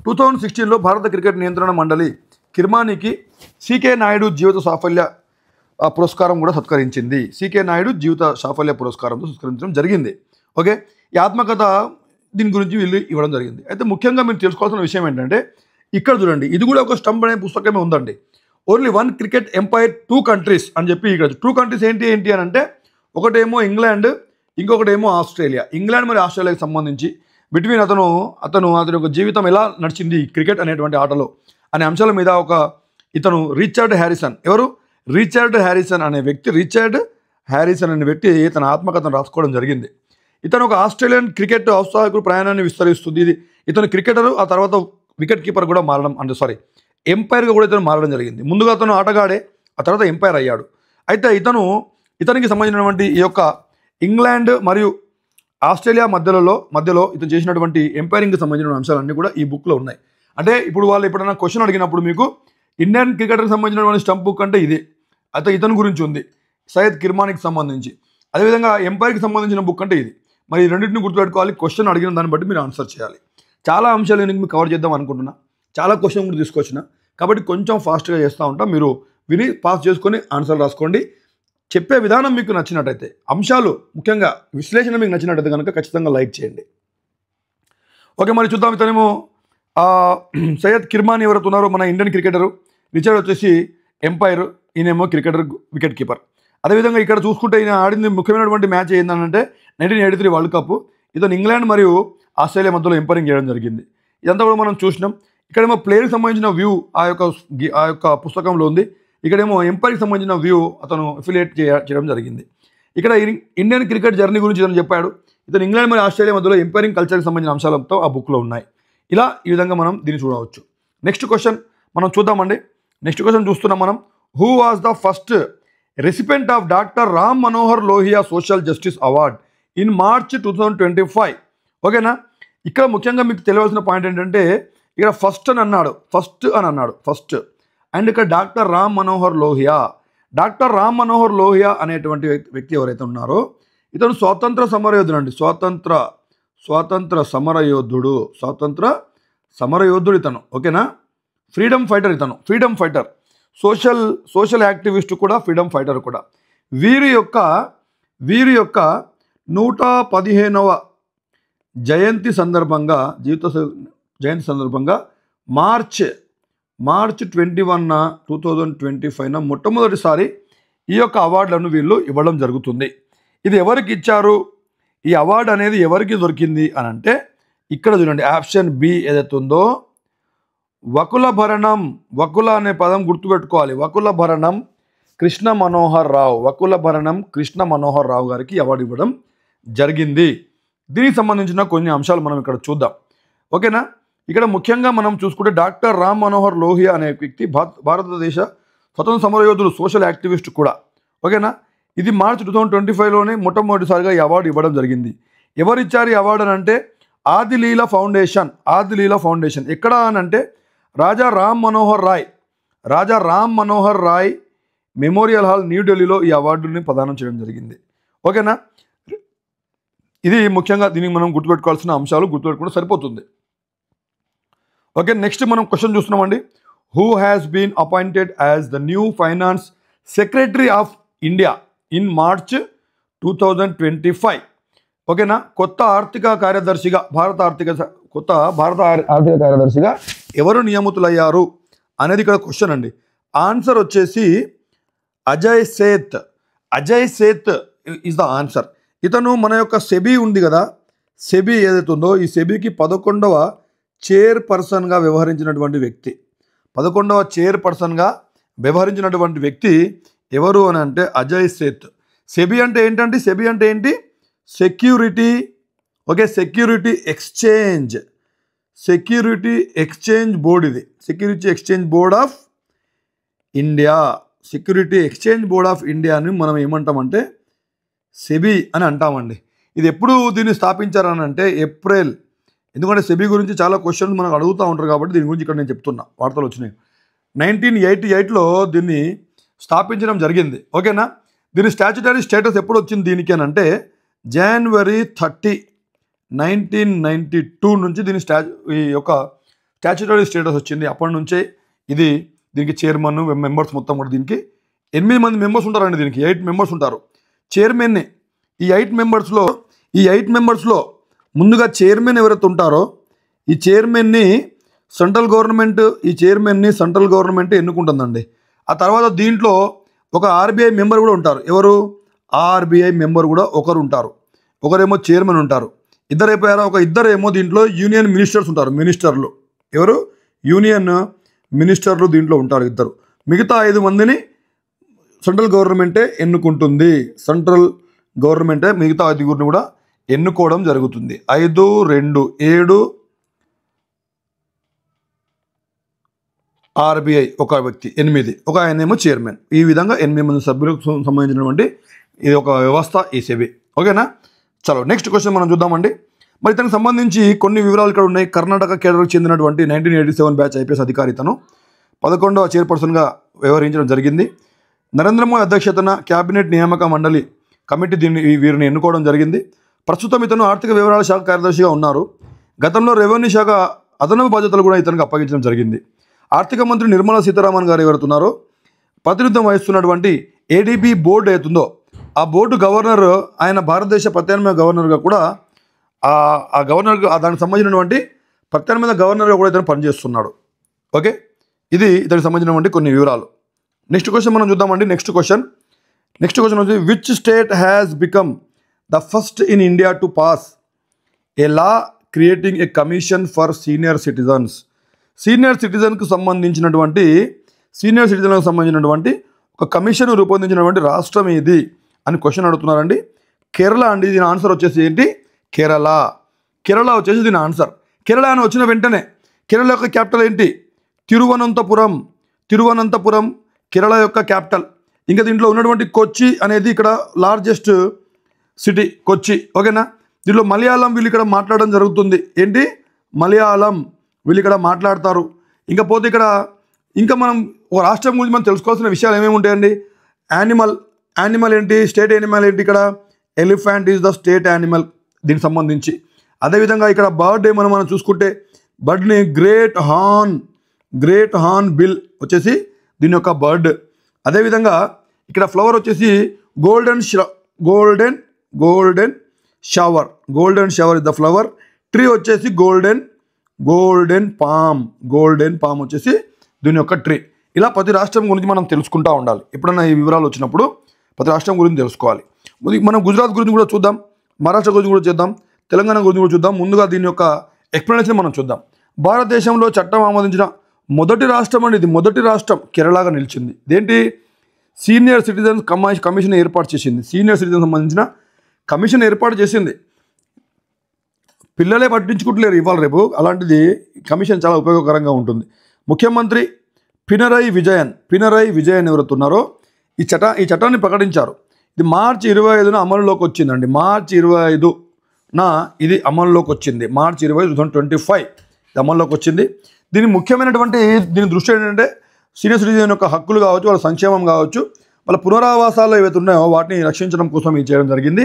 2016లో భారత క్రికెట్ నియంత్రణ మండలి కిర్మానీకి సికే నాయుడు జీవిత సాఫల్య పురస్కారం కూడా సత్కరించింది. సికే నాయుడు జీవిత సాఫల్య పురస్కారంతో సత్కరించడం జరిగింది. ఓకే. ఈ ఆత్మకథ దీని గురించి వీళ్ళు ఇవ్వడం జరిగింది. అయితే ముఖ్యంగా మీరు తెలుసుకోవాల్సిన విషయం ఏంటంటే ఇక్కడ చూడండి, ఇది కూడా ఒక స్టంప్ అనే పుస్తకమే ఉందండి. ఓన్లీ 1 క్రికెట్ ఎంపైర్ 2 కంట్రీస్ అని చెప్పి ఇక్కడ 2 కంట్రీస్ ఏంటి అని అంటే ఒకటేమో ఇంగ్లాండ్, ఇంకొకటేమో ఆస్ట్రేలియా. ఇంగ్లాండ్ మరియు ఆస్ట్రేలియాకి సంబంధించి బిట్వీన్ అతని యొక్క జీవితం ఎలా నడిచింది క్రికెట్ అనేటువంటి ఆటలో అనే అంశాల మీద ఇతను రిచర్డ్ హ్యారిసన్. ఎవరు? రిచర్డ్ హ్యారిసన్ అనే వ్యక్తి తన ఆత్మకథను రాసుకోవడం జరిగింది. ఇతను ఒక ఆస్ట్రేలియన్ క్రికెట్ ఔత్సాహికుడు ప్రయాణాన్ని విస్తరిస్తుంది. ఇతను క్రికెటరు, ఆ తర్వాత వికెట్ కీపర్ కూడా ఎంపైర్గా కూడా ఇతను మారడం జరిగింది. ముందుగా అతను ఆటగాడే, ఆ తర్వాత ఎంపైర్ అయ్యాడు. అయితే ఇతనికి సంబంధించినటువంటి ఈ యొక్క ఇంగ్లాండ్ మరియు ఆస్ట్రేలియా మధ్యలో ఇతను చేసినటువంటి ఎంపైరింగ్కి సంబంధించిన అంశాలన్నీ కూడా ఈ బుక్లో ఉన్నాయి. అంటే ఇప్పుడు వాళ్ళు ఎప్పుడైనా క్వశ్చన్ అడిగినప్పుడు మీకు ఇండియన్ క్రికెటర్కి సంబంధించినటువంటి స్టంప్ బుక్ అంటే ఇదే. అయితే ఇతని గురించి ఉంది సయ్యద్ కిర్మానీకి సంబంధించి. అదేవిధంగా ఎంపైర్కి సంబంధించిన బుక్ అంటే ఇది. మరి ఈ రెండింటిని గుర్తుపెట్టుకోవాలి. క్వశ్చన్ అడిగిన దాన్ని బట్టి మీరు ఆన్సర్ చేయాలి. చాలా అంశాలు నేను మీకు కవర్ చేద్దాం అనుకుంటున్నా. చాలా క్వశ్చన్ కూడా తీసుకొచ్చిన కాబట్టి కొంచెం ఫాస్ట్గా చేస్తూ ఉంటా. మీరు విని పాస్ చేసుకొని ఆన్సర్ రాసుకోండి. చెప్పే విధానం మీకు నచ్చినట్టయితే, అంశాలు ముఖ్యంగా విశ్లేషణ మీకు నచ్చినట్టయితే కనుక ఖచ్చితంగా లైక్ చేయండి. ఓకే. మరి చూద్దాం. ఇతనేమో సయ్యద్ కిర్మానీ ఎవరైతే ఉన్నారో మన ఇండియన్ క్రికెటరు. రిచర్డ్ వచ్చేసి ఎంపైర్, ఈయనేమో క్రికెటర్ వికెట్ కీపర్. అదేవిధంగా ఇక్కడ చూసుకుంటే ఈయన ఆడింది ముఖ్యమైనటువంటి మ్యాచ్ ఏంటంటే 1983 వరల్డ్ కప్. ఇతను ఇంగ్లాండ్ మరియు ఆస్ట్రేలియా మధ్యలో ఎంపైరింగ్ చేయడం జరిగింది. ఇదంతా కూడా మనం చూసినాం. ఇక్కడేమో ప్లేయర్కి సంబంధించిన వ్యూ ఆ యొక్క పుస్తకంలో ఉంది. ఇక్కడేమో ఎంపైర్కి సంబంధించిన వ్యూ అతను అఫిలియేట్ చేయడం జరిగింది. ఇక్కడ ఇండియన్ క్రికెట్ జర్నీ గురించి ఇతను చెప్పాడు. ఇతను ఇంగ్లాండ్ మరియు ఆస్ట్రేలియా మధ్యలో ఎంపైరింగ్ కల్చర్కి సంబంధించిన అంశాలతో ఆ బుక్లో ఉన్నాయి. ఇలా ఈ విధంగా మనం దీన్ని చూడవచ్చు. నెక్స్ట్ క్వశ్చన్ మనం చూద్దామండి. నెక్స్ట్ క్వశ్చన్ చూస్తున్నాం మనం. Who was the first recipient of doctor Ram Manohar Lohia social justice award in March 2025? ఓకేనా. ఇక్కడ ముఖ్యంగా మీకు తెలియాల్సిన పాయింట్ ఏంటంటే ఇక్కడ ఫస్ట్ అని అన్నాడు. అండ్ ఇక్కడ డాక్టర్ రామ్ మనోహర్ లోహియా అనేటువంటి వ్యక్తి ఎవరైతే ఉన్నారో ఇతను స్వాతంత్ర సమరయోధుడు అండి. స్వాతంత్ర సమరయోధుడు ఇతను. ఓకేనా. ఫ్రీడమ్ ఫైటర్ సోషల్ యాక్టివిస్ట్ కూడా, ఫ్రీడమ్ ఫైటర్ కూడా. వీరి యొక్క 115వ జయంతి సందర్భంగా మార్చ్ 21, 2025 మొట్టమొదటిసారి ఈ యొక్క అవార్డులను వీళ్ళు ఇవ్వడం జరుగుతుంది. ఇది ఎవరికి ఇచ్చారు, ఈ అవార్డు అనేది ఎవరికి దొరికింది అని అంటే ఇక్కడ చూడండి, ఆప్షన్ బి ఏదైతే ఉందో వకుల అనే పదం గుర్తుపెట్టుకోవాలి. వకుల భరణం కృష్ణ మనోహర్ రావు గారికి అవార్డు ఇవ్వడం జరిగింది. దీనికి సంబంధించిన కొన్ని అంశాలు మనం ఇక్కడ చూద్దాం. ఓకేనా. ఇక్కడ ముఖ్యంగా మనం చూసుకుంటే డాక్టర్ రామ్ మనోహర్ లోహియా అనే వ్యక్తి భారతదేశ స్వతంత్ర సమరయోధుడు, సోషల్ యాక్టివిస్ట్ కూడా. ఓకేనా. ఇది మార్చ్ 2025లోనే మొట్టమొదటిసారిగా ఈ అవార్డు ఇవ్వడం జరిగింది. ఎవరు ఇచ్చారు ఈ అవార్డు అని అంటే ఆదిలీలా ఫౌండేషన్. ఎక్కడ అని అంటే రాజా రామ్ మనోహర్ రాయ్ మెమోరియల్ హాల్, న్యూఢిల్లీలో ఈ అవార్డుని ప్రదానం చేయడం జరిగింది. ఓకేనా. ఇది ముఖ్యంగా దీనికి మనం గుర్తుపెట్టుకోవాల్సిన అంశాలు, గుర్తుపెట్టుకుంటే సరిపోతుంది. ఓకే. నెక్స్ట్ మనం క్వశ్చన్ చూస్తున్నామండి. Who has been appointed as the new finance secretary of India in March 2025? ఓకేనా. కొత్త ఆర్థిక కార్యదర్శిగా భారత ఆర్థిక కార్యదర్శిగా ఎవరు నియమితులయ్యారు అనేది ఇక్కడ క్వశ్చన్ అండి. ఆన్సర్ వచ్చేసి Ajay Seth is the answer. ఇతను మన యొక్క సెబీ ఉంది కదా, సెబీ ఏదైతే ఉందో ఈ సెబీకి 11వ చైర్పర్సన్గా వ్యవహరించినటువంటి వ్యక్తి ఎవరు అని అంటే అజయ్ సేత్. సెబీ అంటే ఏంటి? Security exchange board. ఇది security exchange board of India అని మనం ఏమంటామంటే సెబీ అని అంటామండి. ఇది ఎప్పుడు దీన్ని స్థాపించారని అంటే ఏప్రిల్. ఎందుకంటే సెబీ గురించి చాలా క్వశ్చన్స్ మనకు అడుగుతూ ఉంటారు కాబట్టి దీని గురించి ఇక్కడ నేను చెప్తున్నా, వార్తలు వచ్చినాయి. 1988లో దీన్ని స్థాపించడం జరిగింది. ఓకేనా. దీని స్టాచ్యుటరీ స్టేటస్ ఎప్పుడు వచ్చింది దీనికి అని అంటే January 30, 1992 నుంచి దీని ఈ యొక్క స్టాచ్యుటరీ స్టేటస్ వచ్చింది. అప్పటి నుంచే దీనికి చైర్మన్, మెంబర్స్ మొత్తం కూడా దీనికి 8 మంది మెంబర్స్ ఉంటారండి. దీనికి 8 మెంబర్స్ ఉంటారు. చైర్మన్ని ఈ 8 మెంబర్స్లో ముందుగా చైర్మన్ ఎవరైతే ఉంటారో ఈ చైర్మన్ని సెంట్రల్ గవర్నమెంట్ ఎన్నుకుంటుందండి. ఆ తర్వాత దీంట్లో ఒక ఆర్బీఐ మెంబర్ కూడా ఉంటారు. ఎవరు? ఆర్బీఐ మెంబర్ కూడా ఒకరు ఉంటారు. ఒకరేమో చైర్మన్ ఉంటారు. ఇద్దరేమో దీంట్లో యూనియన్ మినిస్టర్స్ ఉంటారు. ఎవరు? యూనియన్ మినిస్టర్లు దీంట్లో ఉంటారు ఇద్దరు. మిగతా 5 మందిని సెంట్రల్ గవర్నమెంటే ఎన్నుకుంటుంది. మిగతా 5గురిని కూడా ఎన్నుకోవడం జరుగుతుంది. 5, 2, 7 ఆర్బీఐ ఒక వ్యక్తి, 8 ఒక ఆయనేమో చైర్మన్. ఈ విధంగా 8 మంది సభ్యులకు సంబంధించినటువంటి ఇది ఒక వ్యవస్థ ఈ సెబీ. ఓకేనా. చలో నెక్స్ట్ క్వశ్చన్ మనం చూద్దామండి. మరి ఇతనికి సంబంధించి కొన్ని వివరాలు ఇక్కడ ఉన్నాయి. కర్ణాటక కేడర్కు చెందినటువంటి 1987 బ్యాచ్ ఐపీఎస్ అధికారి ఇతను 11వ చైర్పర్సన్గా వ్యవహరించడం జరిగింది. నరేంద్ర మోదీ అధ్యక్షతన క్యాబినెట్ నియామక మండలి కమిటీ వీరిని ఎన్నుకోవడం జరిగింది. ప్రస్తుతం ఇతను ఆర్థిక వివరాల శాఖ కార్యదర్శిగా ఉన్నారు. గతంలో రెవెన్యూ శాఖ అదనపు బాధ్యతలు కూడా ఇతనికి అప్పగించడం జరిగింది. ఆర్థిక మంత్రి నిర్మలా సీతారామన్ గారు ఎవరుతున్నారో ప్రాతినిధ్యం వహిస్తున్నటువంటి ఏడీబీ బోర్డు అవుతుందో ఆ బోర్డు గవర్నర్, ఆయన భారతదేశ ప్రత్యామ్నాయ గవర్నర్గా కూడా ఆ గవర్నర్గా దానికి సంబంధించినటువంటి ప్రత్యామ్నాయ గవర్నర్గా కూడా ఇతను పనిచేస్తున్నాడు. ఓకే. ఇది ఇతనికి సంబంధించినటువంటి కొన్ని వివరాలు. నెక్స్ట్ క్వశ్చన్ మనం చూద్దామండి. నెక్స్ట్ క్వశ్చన్ నెక్స్ట్ క్వశ్చన్ వచ్చి which state has become the first in India to pass a law creating a commission for senior citizens. Senior సిటిజన్కు సంబంధించినటువంటి ఒక కమిషన్ రూపొందించినటువంటి రాష్ట్రం ఏది అని క్వశ్చన్ అడుగుతున్నారండి. కేరళ అండి. దీని ఆన్సర్ వచ్చేసి ఏంటి? కేరళ వచ్చేసి దీని ఆన్సర్. కేరళ అని వచ్చిన వెంటనే కేరళ యొక్క క్యాపిటల్ ఏంటి? తిరువనంతపురం కేరళ యొక్క క్యాపిటల్. ఇంకా దీంట్లో ఉన్నటువంటి కొచ్చి అనేది ఇక్కడ లార్జెస్ట్ సిటీ కొచ్చి. ఓకేనా. దీంట్లో మలయాళం వీళ్ళు ఇక్కడ మాట్లాడడం జరుగుతుంది. ఏంటి? మలయాళం వీళ్ళు ఇక్కడ మాట్లాడతారు. ఇంకా పోతే ఇక్కడ ఇంకా మనం ఒక రాష్ట్రం గురించి మనం తెలుసుకోవాల్సిన విషయాలు ఏమేమి ఉంటాయండి? యానిమల్ ఏంటి? స్టేట్ యానిమల్ ఏంటి? ఇక్కడ elephant is the state animal దీనికి సంబంధించి. అదేవిధంగా ఇక్కడ బర్డ్ ఏమన్నా మనం చూసుకుంటే బర్డ్ని గ్రేట్ హార్న్ బిల్ వచ్చేసి దీని యొక్క బర్డ్. అదేవిధంగా ఇక్కడ ఫ్లవర్ వచ్చేసి golden shower is the flower. Tree వచ్చేసి గోల్డెన్ పామ్ వచ్చేసి దీని యొక్క ట్రీ. ఇలా ప్రతి రాష్ట్రం గురించి మనం తెలుసుకుంటూ ఉండాలి. ఎప్పుడైనా ఈ వివరాలు వచ్చినప్పుడు ప్రతి రాష్ట్రం గురించి తెలుసుకోవాలి. మనం గుజరాత్ గురించి కూడా చూద్దాం, మహారాష్ట్ర గురించి కూడా చూద్దాం, తెలంగాణ గురించి కూడా చూద్దాం. ముందుగా దీని యొక్క ఎక్స్ప్లెనేషన్ మనం చూద్దాం. భారతదేశంలో చట్టం ఆమోదించిన మొదటి రాష్ట్రం అండి ఇది. మొదటి రాష్ట్రం కేరళగా నిలిచింది. ఇదేంటి? సీనియర్ సిటిజన్స్ కమిషన్ ఏర్పాటు చేసింది. సీనియర్ సిటిజన్ సంబంధించిన కమిషన్ ఏర్పాటు చేసింది. పిల్లలే పట్టించుకుంటలేరు ఇవాళ రేపు. అలాంటిది కమిషన్ చాలా ఉపయోగకరంగా ఉంటుంది. ముఖ్యమంత్రి పినరయి విజయన్ ఎవరైతే ఉన్నారో ఈ చట్టాన్ని ప్రకటించారు. ఇది మార్చి 25న అమలులోకి వచ్చిందండి. మార్చి 25న ఇది అమల్లోకి వచ్చింది. మార్చి 20, 2025 ఇది అమల్లోకి వచ్చింది. దీని ముఖ్యమైనటువంటి దీని దృష్టి ఏంటంటే సీనియర్ సిటిజన్ యొక్క హక్కులు కావచ్చు, వాళ్ళ సంక్షేమం కావచ్చు, వాళ్ళ పునరావాసాలు ఏవైతే ఉన్నాయో వాటిని రక్షించడం కోసం ఇది చేయడం జరిగింది.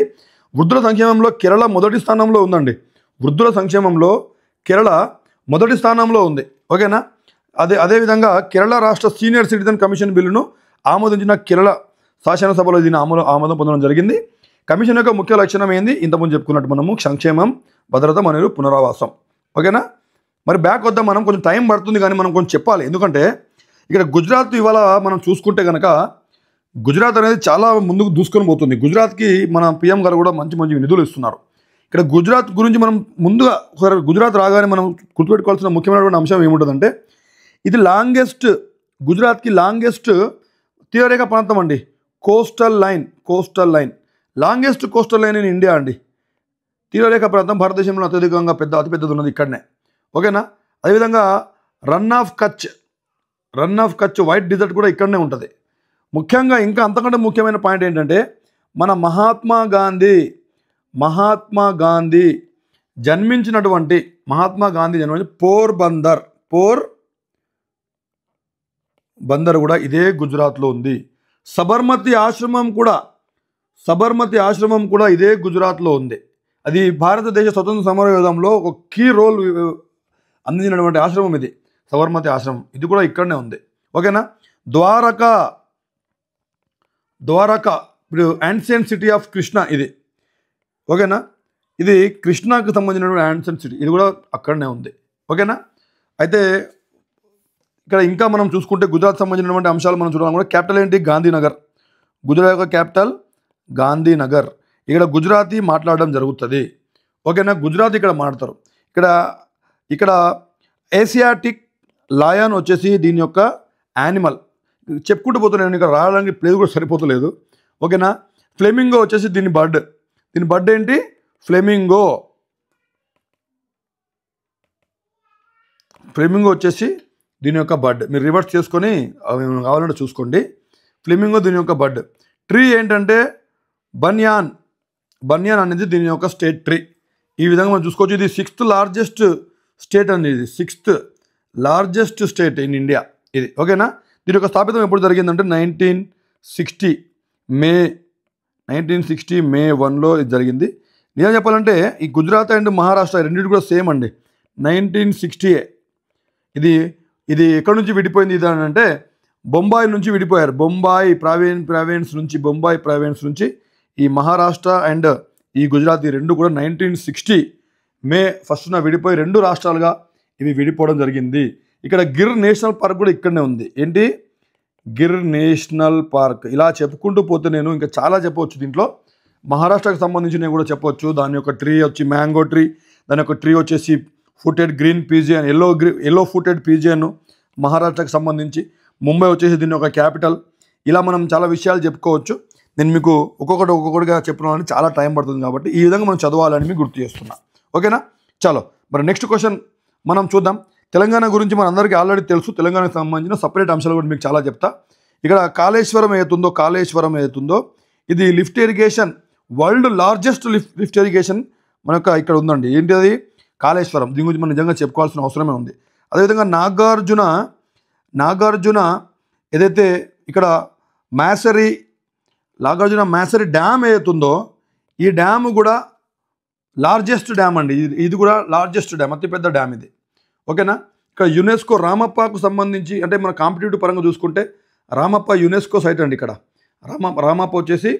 వృద్ధుల సంక్షేమంలో కేరళ మొదటి స్థానంలో ఉందండి. వృద్ధుల సంక్షేమంలో కేరళ మొదటి స్థానంలో ఉంది. ఓకేనా. అదేవిధంగా కేరళ రాష్ట్ర సీనియర్ సిటిజన్ కమిషన్ బిల్లును ఆమోదించిన కేరళ శాసనసభలో దీని ఆమోదం పొందడం జరిగింది. కమిషన్ యొక్క ముఖ్య లక్షణం ఏంది? ఇంతకుముందు చెప్పుకున్నట్టు మనము సంక్షేమం, భద్రత మరియు పునరావాసం. ఓకేనా. మరి బ్యాక్ వద్దాం. మనం కొంచెం టైం పడుతుంది కానీ మనం కొంచెం చెప్పాలి. ఎందుకంటే ఇక్కడ గుజరాత్ ఇవాళ మనం చూసుకుంటే కనుక గుజరాత్ అనేది చాలా ముందుకు దూసుకొని పోతుంది. గుజరాత్కి మన పిఎం గారు కూడా మంచి నిధులు ఇస్తున్నారు. ఇక్కడ గుజరాత్ గురించి మనం ముందుగా ఒకసారి గుజరాత్ రాగానే మనం గుర్తుపెట్టుకోవాల్సిన ముఖ్యమైనటువంటి అంశం ఏముంటుందంటే ఇది గుజరాత్కి లాంగెస్ట్ తీరరేఖ ప్రాంతం అండి. Coastal line longest coastal line in India అండి. తీరరేఖ ప్రాంతం భారతదేశంలో అత్యధికంగా అతిపెద్దది ఉన్నది ఇక్కడనే. ఓకేనా. అదేవిధంగా Rann of Kutch white desert కూడా ఇక్కడనే ఉంటుంది. ముఖ్యంగా ఇంకా అంతకంటే ముఖ్యమైన పాయింట్ ఏంటంటే మన మహాత్మా గాంధీ జన్మించినటువంటి పోర్బందర్ కూడా ఇదే గుజరాత్లో ఉంది. సబర్మతి ఆశ్రమం కూడా ఇదే గుజరాత్లో ఉంది. అది భారతదేశ స్వతంత్ర సమరయోధంలో ఒక కీ రోల్ అందించినటువంటి ఆశ్రమం ఇది, సబర్మతి ఆశ్రమం. ఇది కూడా ఇక్కడనే ఉంది. ఓకేనా. ద్వారకా ఇప్పుడు యాన్షియంట్ సిటీ ఆఫ్ కృష్ణ ఇది. ఓకేనా. ఇది కృష్ణాకు సంబంధించినటువంటి యాన్షియంట్ సిటీ, ఇది కూడా అక్కడనే ఉంది. ఓకేనా. అయితే ఇక్కడ ఇంకా మనం చూసుకుంటే గుజరాత్ సంబంధించినటువంటి అంశాలు మనం చూడాలనుకుంటే క్యాపిటల్ ఏంటి? గాంధీనగర్. గుజరాత్ యొక్క క్యాపిటల్ గాంధీనగర్. ఇక్కడ గుజరాతీ మాట్లాడడం జరుగుతుంది. ఓకేనా. గుజరాతీ ఇక్కడ మాట్లాడతారు. ఇక్కడ ఏసియాటిక్ లయన్ వచ్చేసి దీని యొక్క యానిమల్. చెప్పుకుంటూ పోతున్నాను, ఇక్కడ రావడానికి ప్లేస్ కూడా సరిపోతలేదు. ఓకేనా. ఫ్లెమింగో వచ్చేసి దీని బర్డ్ ఏంటి? ఫ్లెమింగో వచ్చేసి దీని యొక్క బర్డ్. మీరు రివర్స్ చేసుకొని కావాలంటే చూసుకోండి. ఫ్లెమింగో దీని యొక్క బర్డ్. ట్రీ ఏంటంటే బన్యాన్ అనేది దీని యొక్క స్టేట్ ట్రీ. ఈ విధంగా మనం చూసుకోవచ్చు. ఇది 6th లార్జెస్ట్ స్టేట్ అండి. ఇది 6th largest state in India ఇది. ఓకేనా. దీని యొక్క స్థాపితం ఎప్పుడు జరిగిందంటే 1960 మే 1లో ఇది జరిగింది. నిజం చెప్పాలంటే ఈ గుజరాత్ అండ్ మహారాష్ట్ర రెండింటి కూడా సేమ్ అండి. 1960 ఇది ఎక్కడి నుంచి విడిపోయింది ఇది అని అంటే బొంబాయి నుంచి విడిపోయారు. బొంబాయి ప్రావిన్స్ నుంచి ఈ మహారాష్ట్ర అండ్ ఈ గుజరాత్ ఈ రెండు కూడా 1960 మే 1న విడిపోయి 2 రాష్ట్రాలుగా ఇవి విడిపోవడం జరిగింది. ఇక్కడ గిర్ నేషనల్ పార్క్ కూడా ఇక్కడనే ఉంది. ఏంటి? Gir national park. ఇలా చెప్పుకుంటూ పోతే నేను ఇంకా చాలా చెప్పవచ్చు. దీంట్లో మహారాష్ట్రకు సంబంధించి నేను కూడా చెప్పవచ్చు. దాని యొక్క ట్రీ వచ్చి మ్యాంగో ట్రీ, దాని యొక్క ట్రీ వచ్చేసి ఫుటెడ్ గ్రీన్ పీజియన్, ఎల్లో ఫుటెడ్ పీజియన్ మహారాష్ట్రకు సంబంధించి. ముంబై వచ్చేసి దీని యొక్క క్యాపిటల్. ఇలా మనం చాలా విషయాలు చెప్పుకోవచ్చు. నేను మీకు ఒక్కొక్కటిగా చెప్పడానికి చాలా టైం పడుతుంది కాబట్టి ఈ విధంగా మనం చదవాలని మీకు గుర్తు చేస్తున్నా. ఓకేనా? చలో మరి నెక్స్ట్ క్వశ్చన్ మనం చూద్దాం. తెలంగాణ గురించి మన అందరికీ ఆల్రెడీ తెలుసు. తెలంగాణకు సంబంధించిన సపరేట్ అంశాలు కూడా మీకు చాలా చెప్తా. ఇక్కడ కాళేశ్వరం ఏతుందో ఇది lift irrigation, world largest lift irrigation మనకు ఇక్కడ ఉందండి. ఏంటి అది? కాళేశ్వరం. దీని గురించి మనం నిజంగా చెప్పుకోవాల్సిన అవసరమే ఉంది. అదేవిధంగా నాగార్జున ఏదైతే ఇక్కడ నాగార్జున మ్యాసరీ డ్యామ్ ఏదైతుందో ఈ డ్యామ్ కూడా లార్జెస్ట్ డ్యామ్ అండి. ఇది కూడా లార్జెస్ట్ డ్యామ్, అతిపెద్ద డ్యామ్ ఇది. ఓకేనా? ఇక్కడ యునెస్కో రామప్పకు సంబంధించి అంటే మన కాంపిటేటివ్ పరంగా చూసుకుంటే రామప్ప యునెస్కో సైట్ అండి. ఇక్కడ రామప్ప వచ్చేసి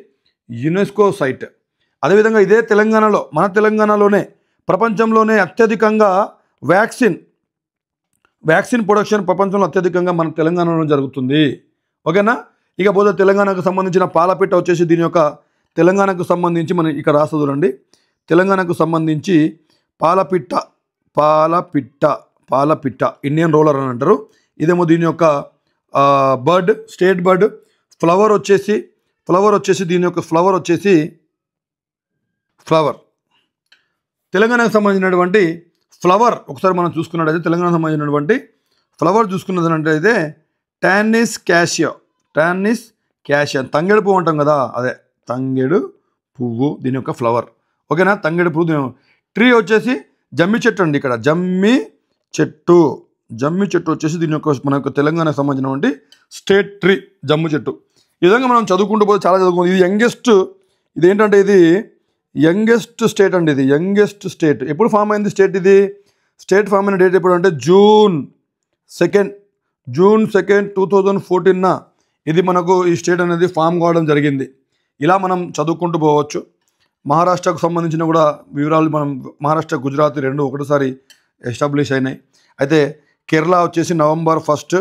యునెస్కో సైట్. అదేవిధంగా ఇదే మన తెలంగాణలోనే ప్రపంచంలోనే అత్యధికంగా వ్యాక్సిన్ ప్రొడక్షన్ ప్రపంచంలో అత్యధికంగా మన తెలంగాణలో జరుగుతుంది. ఓకేనా? ఇకపోతే తెలంగాణకు సంబంధించిన పాలపిట్ట వచ్చేసి దీని యొక్క తెలంగాణకు సంబంధించి మనం ఇక్కడ రాస్తా చూడండి. తెలంగాణకు సంబంధించి పాలపిట్ట ఇండియన్ రోలర్ అని అంటారు. ఇదేమో దీని యొక్క బర్డ్, స్టేట్ బర్డ్. ఫ్లవర్ వచ్చేసి దీని యొక్క ఫ్లవర్ తెలంగాణకు సంబంధించినటువంటి ఫ్లవర్ ఒకసారి మనం చూసుకున్నట్టయితే తెలంగాణకు సంబంధించినటువంటి ఫ్లవర్ చూసుకున్నదంటే టానిస్ క్యాషియా, తంగేడు పువ్వు అంటాం కదా, అదే తంగేడు పువ్వు దీని యొక్క ఫ్లవర్. ఓకేనా? తంగేడు పువ్వు. ట్రీ వచ్చేసి జమ్మి చెట్టు అండి. ఇక్కడ జమ్మి చెట్టు వచ్చేసి దీని యొక్క మన యొక్క తెలంగాణకు సంబంధించినటువంటి స్టేట్ ట్రీ జమ్మి చెట్టు. ఈ విధంగా మనం చదువుకుంటూ పోతే చాలా చదువుకుంది. ఇది ఇదేంటంటే ఇది యంగెస్ట్ స్టేట్ అండి. ఇది యంగెస్ట్ స్టేట్. ఎప్పుడు ఫామ్ అయింది స్టేట్? ఇది స్టేట్ ఫామ్ అయిన డేట్ ఎప్పుడు అంటే జూన్ 2, 2014 ఇది మనకు ఈ స్టేట్ అనేది ఫామ్ కావడం జరిగింది. ఇలా మనం చదువుకుంటూ పోవచ్చు. మహారాష్ట్రకు సంబంధించిన కూడా వివరాలు మనం మహారాష్ట్ర, గుజరాత్ రెండు ఒకటిసారి ఎస్టాబ్లిష్ అయినాయి. అయితే కేరళ వచ్చేసి నవంబర్ 1,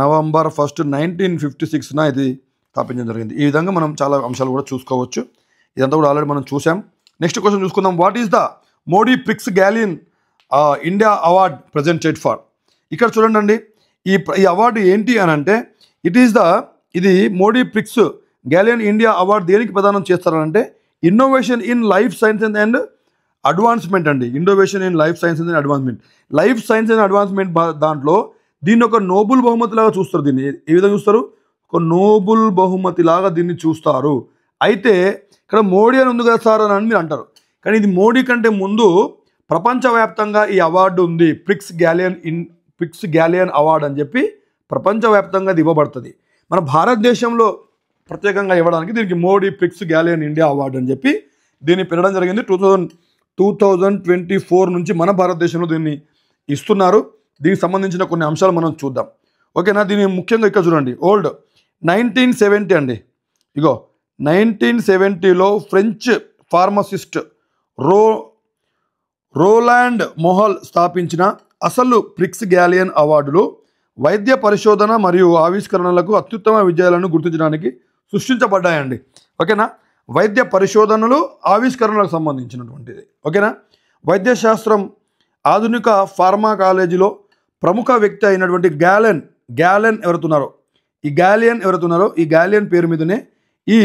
1956 ఇది స్థాపించడం జరిగింది. ఈ విధంగా మనం చాలా అంశాలు కూడా చూసుకోవచ్చు. ఇదంతా కూడా ఆల్రెడీ మనం చూసాం. నెక్స్ట్ క్వశ్చన్ చూసుకుందాం. What is the Modi Prix Galien India award presented for? ఇక్కడ చూడండి, ఈ అవార్డు ఏంటి అని అంటే ఇది Modi Prix Galien India award దేనికి ప్రదానం చేస్తారంటే innovation in life sciences and advancement అండి. లైఫ్ సైన్స్ అండ్ అడ్వాన్స్మెంట్ దాంట్లో దీన్ని ఒక నోబుల్ బహుమతిలాగా చూస్తారు. దీన్ని ఏ విధంగా చూస్తారు? ఒక నోబుల్ బహుమతిలాగా దీన్ని చూస్తారు. అయితే ఇక్కడ మోడీ అని ఉంది కదా సార్ అని మీరు అంటారు. కానీ ఇది మోడీ కంటే ముందు ప్రపంచవ్యాప్తంగా ఈ అవార్డు ఉంది. ప్రిక్స్ గ్యాలియన్ అవార్డు అని చెప్పి ప్రపంచవ్యాప్తంగా ఇది ఇవ్వబడుతుంది. మన భారతదేశంలో ప్రత్యేకంగా ఇవ్వడానికి దీనికి Modi Prix Galien India award అని చెప్పి దీన్ని పెట్టడం జరిగింది. 2024 నుంచి మన భారతదేశంలో దీన్ని ఇస్తున్నారు. దీనికి సంబంధించిన కొన్ని అంశాలు మనం చూద్దాం. ఓకేనా? దీన్ని ముఖ్యంగా ఇక్కడ చూడండి. 1970 అండి. 1970లో ఫ్రెంచ్ ఫార్మసిస్ట్ రోలాండ్ మొహల్ స్థాపించిన అసలు ప్రిక్స్ గ్యాలియన్ అవార్డులు వైద్య పరిశోధన మరియు ఆవిష్కరణలకు అత్యుత్తమ విజయాలను గుర్తించడానికి సృష్టించబడ్డాయండి. ఓకేనా? వైద్య పరిశోధనలు, ఆవిష్కరణలకు సంబంధించినటువంటిది. ఓకేనా? వైద్యశాస్త్రం ఆధునిక ఫార్మాకాలజీలో ప్రముఖ వ్యక్తి అయినటువంటి గ్యాలెన్ ఎవరుతున్నారో ఈ గ్యాలియన్ పేరు మీదనే ఈ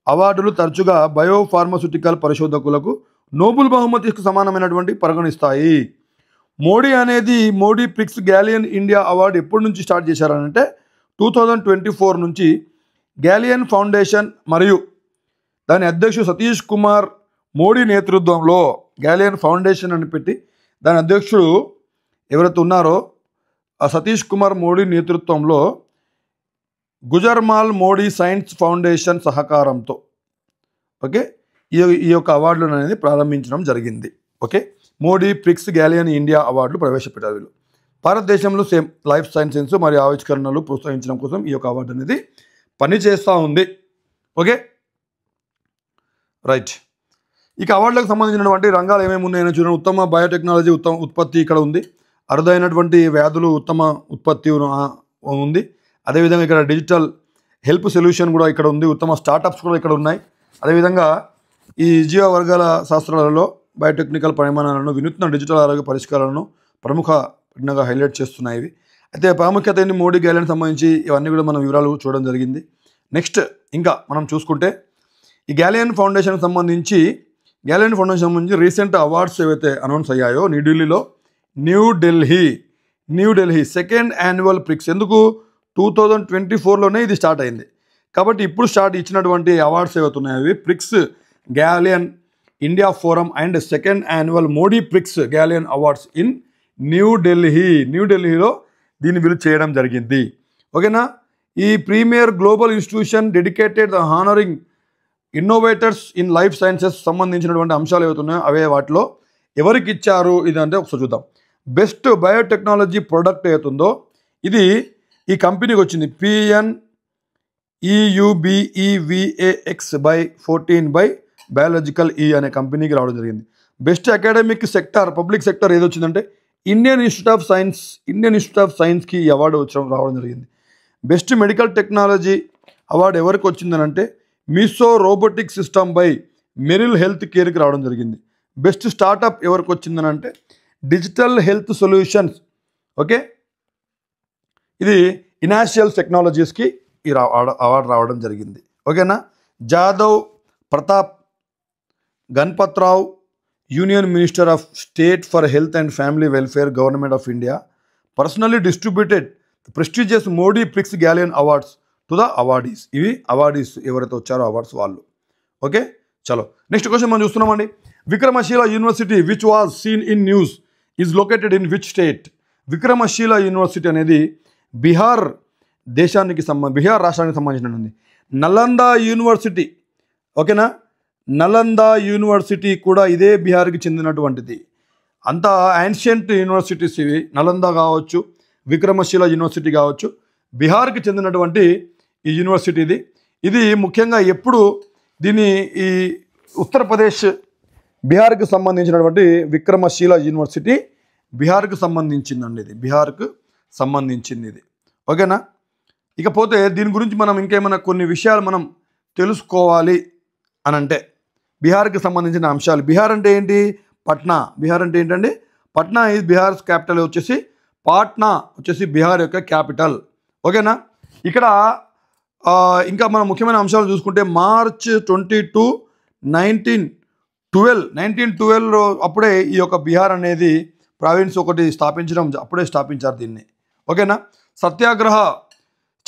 అవార్డులు తరచుగా బయోఫార్మస్యూటికల్ పరిశోధకులకు నోబెల్ బహుమతికి సమానమైనటువంటి పరిగణిస్తాయి. మోడీ ప్రిక్స్ గ్యాలియన్ ఇండియా అవార్డు ఎప్పటి నుంచి స్టార్ట్ చేశారనంటే 2024 నుంచి గ్యాలియన్ ఫౌండేషన్ మరియు దాని అధ్యక్షుడు సతీష్ కుమార్ మోడీ నేతృత్వంలో గ్యాలియన్ ఫౌండేషన్ అని పెట్టి దాని అధ్యక్షుడు ఎవరైతే ఉన్నారో ఆ సతీష్ కుమార్ మోడీ నేతృత్వంలో గుజర్మాల్ మోడీ సైన్స్ ఫౌండేషన్ సహకారంతో ఈ యొక్క అవార్డులను అనేది ప్రారంభించడం జరిగింది. మోడీ ప్రిక్స్ గ్యాలియన్ ఇండియా అవార్డులు ప్రవేశపెట్టారు. వీళ్ళు భారతదేశంలో సేమ్ లైఫ్ సైన్సెస్ మరియు ఆవిష్కరణలు ప్రోత్సహించడం కోసం ఈ యొక్క అవార్డు అనేది పనిచేస్తూ ఉంది. రైట్. ఇక అవార్డులకు సంబంధించినటువంటి రంగాలు ఏమేమి ఉన్నాయో చూడండి. ఉత్తమ బయోటెక్నాలజీ ఉత్తమ ఉత్పత్తి ఇక్కడ ఉంది. అరుదైనటువంటి వ్యాధులు ఉత్తమ ఉత్పత్తి ఉంది. అదేవిధంగా ఇక్కడ డిజిటల్ హెల్ప్ సొల్యూషన్ కూడా ఇక్కడ ఉంది, ఉత్తమ స్టార్టప్స్ కూడా ఇక్కడ ఉన్నాయి. అదేవిధంగా ఈ జీవ వర్గాల శాస్త్రాలలో బయోటెక్నికల్ పరిమాణాలను, వినూత్న డిజిటల్ ఆరోగ్య పరిష్కారాలను ప్రముఖంగా హైలైట్ చేస్తున్నాయి ఇవి. అయితే ప్రాముఖ్యత ఏంటి, మోడీ గ్యాలెన్ సంబంధించి ఇవన్నీ కూడా మనం వివరాలు చూడడం జరిగింది. నెక్స్ట్ ఇంకా మనం చూసుకుంటే ఈ గ్యాలియన్ ఫౌండేషన్కి సంబంధించి రీసెంట్ అవార్డ్స్ ఏవైతే అనౌన్స్ అయ్యాయో న్యూఢిల్లీ సెకండ్ యాన్యువల్ ప్రిక్స్, ఎందుకు 2024లోనే ఇది స్టార్ట్ అయింది కాబట్టి ఇప్పుడు ఇచ్చినటువంటి అవార్డ్స్ ఏవైతే ఉన్నాయో అవి Prix Galien India forum and second annual Modi Prix Galien awards in న్యూఢిల్లీలో దీన్ని వీళ్ళు చేయడం జరిగింది. ఓకేనా. ఈ premier global institution dedicated honouring innovators in life sciences సంబంధించినటువంటి అంశాలు ఏవైతున్నాయో అవే వాటిలో ఎవరికి ఇచ్చారు ఇది ఒకసారి చూద్దాం. బెస్ట్ బయోటెక్నాలజీ ప్రొడక్ట్ ఏతుందో ఇది ఈ కంపెనీకి వచ్చింది, PNEUBEVAX/14 బయాలజికల్ అనే కంపెనీకి రావడం జరిగింది. Best academic sector public sector ఏది వచ్చిందంటే ఇండియన్ ఇన్స్టిట్యూట్ ఆఫ్ సైన్స్కి ఈ అవార్డు రావడం జరిగింది. బెస్ట్ మెడికల్ టెక్నాలజీ అవార్డు ఎవరికి వచ్చిందనంటే Misso robotic system by Meril health కేర్కి రావడం జరిగింది. బెస్ట్ స్టార్టప్ ఎవరికి వచ్చిందనంటే డిజిటల్ హెల్త్ సొల్యూషన్స్, ఓకే, ఇది ఇనాషియల్ టెక్నాలజీస్కి ఈ అవార్డు రావడం జరిగింది. ఓకేనా. Jadhav Pratap Ganpatrao, union minister of state for health and family welfare, government of India, personally distributed prestigious మోడీ Prix Galien awards to the awardees. ఇవి అవార్డీస్ ఎవరైతే వచ్చారో అవార్డ్స్ వాళ్ళు. ఓకే, చలో నెక్స్ట్ క్వశ్చన్ మనం చూస్తున్నామండి. Vikramashila university which was scene in news is located in which state? Vikramashila university అనేది బీహార్ రాష్ట్రానికి సంబంధించినది. నలందా యూనివర్సిటీ, ఓకేనా, నలందా యూనివర్సిటీ కూడా ఇదే బీహార్కి చెందినటువంటిది. అంతా యాన్షియంట్ యూనివర్సిటీస్ ఇవి. నలందా కావచ్చు, విక్రమశీల యూనివర్సిటీ కావచ్చు, బీహార్కి చెందినటువంటి ఈ యూనివర్సిటీ ఇది ముఖ్యంగా ఎప్పుడు దీన్ని ఈ ఉత్తరప్రదేశ్ బీహార్కి సంబంధించినటువంటి విక్రమశీల యూనివర్సిటీ బీహార్కి సంబంధించిందండి. ఇది బీహార్కు సంబంధించింది ఇది. ఓకేనా. ఇకపోతే దీని గురించి మనం ఇంకేమైనా కొన్ని విషయాలు మనం తెలుసుకోవాలి అని అంటే బీహార్కి సంబంధించిన అంశాలు. బీహార్ అంటే ఏంటి? పట్నా. బీహార్ అంటే ఏంటండి? పట్నా ఈజ్ బీహార్ క్యాపిటల్ వచ్చేసి పాట్నా వచ్చేసి బీహార్ యొక్క క్యాపిటల్. ఓకేనా. ఇక్కడ ఇంకా మనం ముఖ్యమైన అంశాలు చూసుకుంటే మార్చ్ 22, 1912 అప్పుడే ఈ యొక్క బీహార్ అనేది ప్రావిన్స్ ఒకటి అప్పుడే స్థాపించారు దీన్ని. ఓకేనా. సత్యాగ్రహ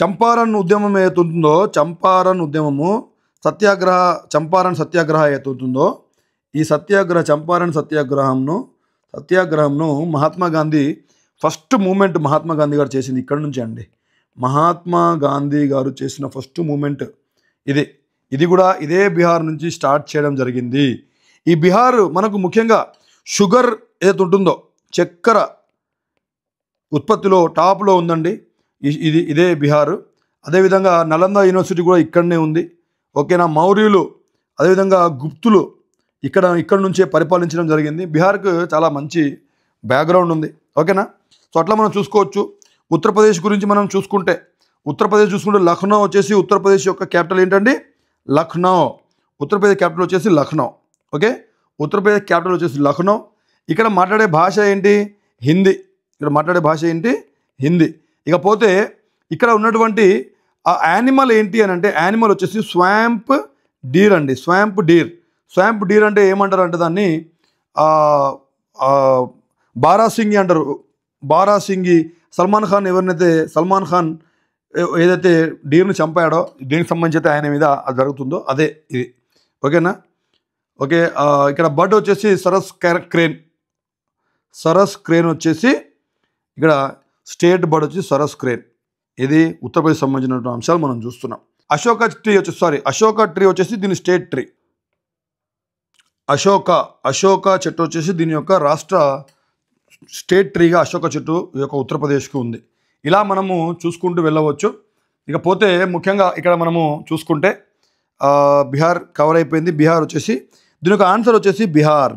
చంపారన్ ఉద్యమం ఏతుందో చంపారన్ సత్యాగ్రహ ఏతుందో ఈ చంపారన్ సత్యాగ్రహంను మహాత్మా గాంధీ ఫస్ట్ మూమెంట్ మహాత్మా గాంధీ గారు చేసింది ఇక్కడ నుంచి అండి. మహాత్మా గాంధీ గారు చేసిన ఫస్ట్ మూమెంట్ ఇది కూడా ఇదే బీహార్ నుంచి స్టార్ట్ చేయడం జరిగింది. ఈ బీహార్ మనకు ముఖ్యంగా షుగర్ ఏదైతే ఉంటుందో చక్కెర ఉత్పత్తిలో టాప్లో ఉందండి. ఇదే బీహారు. అదేవిధంగా నలంద యూనివర్సిటీ కూడా ఇక్కడనే ఉంది. ఓకేనా. మౌర్యులు అదేవిధంగా గుప్తులు ఇక్కడ నుంచే పరిపాలించడం జరిగింది. బీహార్కు చాలా మంచి బ్యాక్గ్రౌండ్ ఉంది. ఓకేనా. సో అట్లా మనం చూసుకోవచ్చు. ఉత్తరప్రదేశ్ గురించి మనం చూసుకుంటే లక్నో వచ్చేసి ఉత్తరప్రదేశ్ యొక్క క్యాపిటల్ ఏంటండి? లక్నో. ఉత్తరప్రదేశ్ క్యాపిటల్ వచ్చేసి లక్నో. ఓకే. ఉత్తరప్రదేశ్ క్యాపిటల్ వచ్చేసి లక్నో. ఇక్కడ మాట్లాడే భాష ఏంటి? హిందీ. ఇకపోతే ఇక్కడ ఉన్నటువంటి ఆ యానిమల్ ఏంటి అని అంటే యానిమల్ వచ్చేసి స్వాంప్ డీర్ అండి. స్వాంప్ డీర్ అంటే ఏమంటారు అంటే దాన్ని బారాసింగి అంటారు. బారాసింగి సల్మాన్ ఖాన్ ఏదైతే డీర్ను చంపాడో దీనికి సంబంధించి అయితే ఆయన మీద అది జరుగుతుందో అదే ఇది. ఓకేనా. ఓకే. ఇక్కడ బర్డ్ వచ్చేసి సరస్ క్రేన్ వచ్చేసి ఇక్కడ స్టేట్ బర్డ్ వచ్చి సరస్ క్రేన్. ఇది ఉత్తరప్రదేశ్ సంబంధించిన అంశాలు మనం చూస్తున్నాం. అశోక ట్రీ వచ్చేసి దీని స్టేట్ ట్రీ. అశోక చెట్టు వచ్చేసి దీని యొక్క రాష్ట్ర స్టేట్ ట్రీగా అశోక చెట్టు ఈ యొక్క ఉత్తరప్రదేశ్కి ఉంది. ఇలా మనము చూసుకుంటూ వెళ్ళవచ్చు. ఇకపోతే ముఖ్యంగా ఇక్కడ మనము చూసుకుంటే బీహార్ కవర్ అయిపోయింది. బీహార్ వచ్చేసి దీని యొక్క ఆన్సర్ వచ్చేసి బీహార్.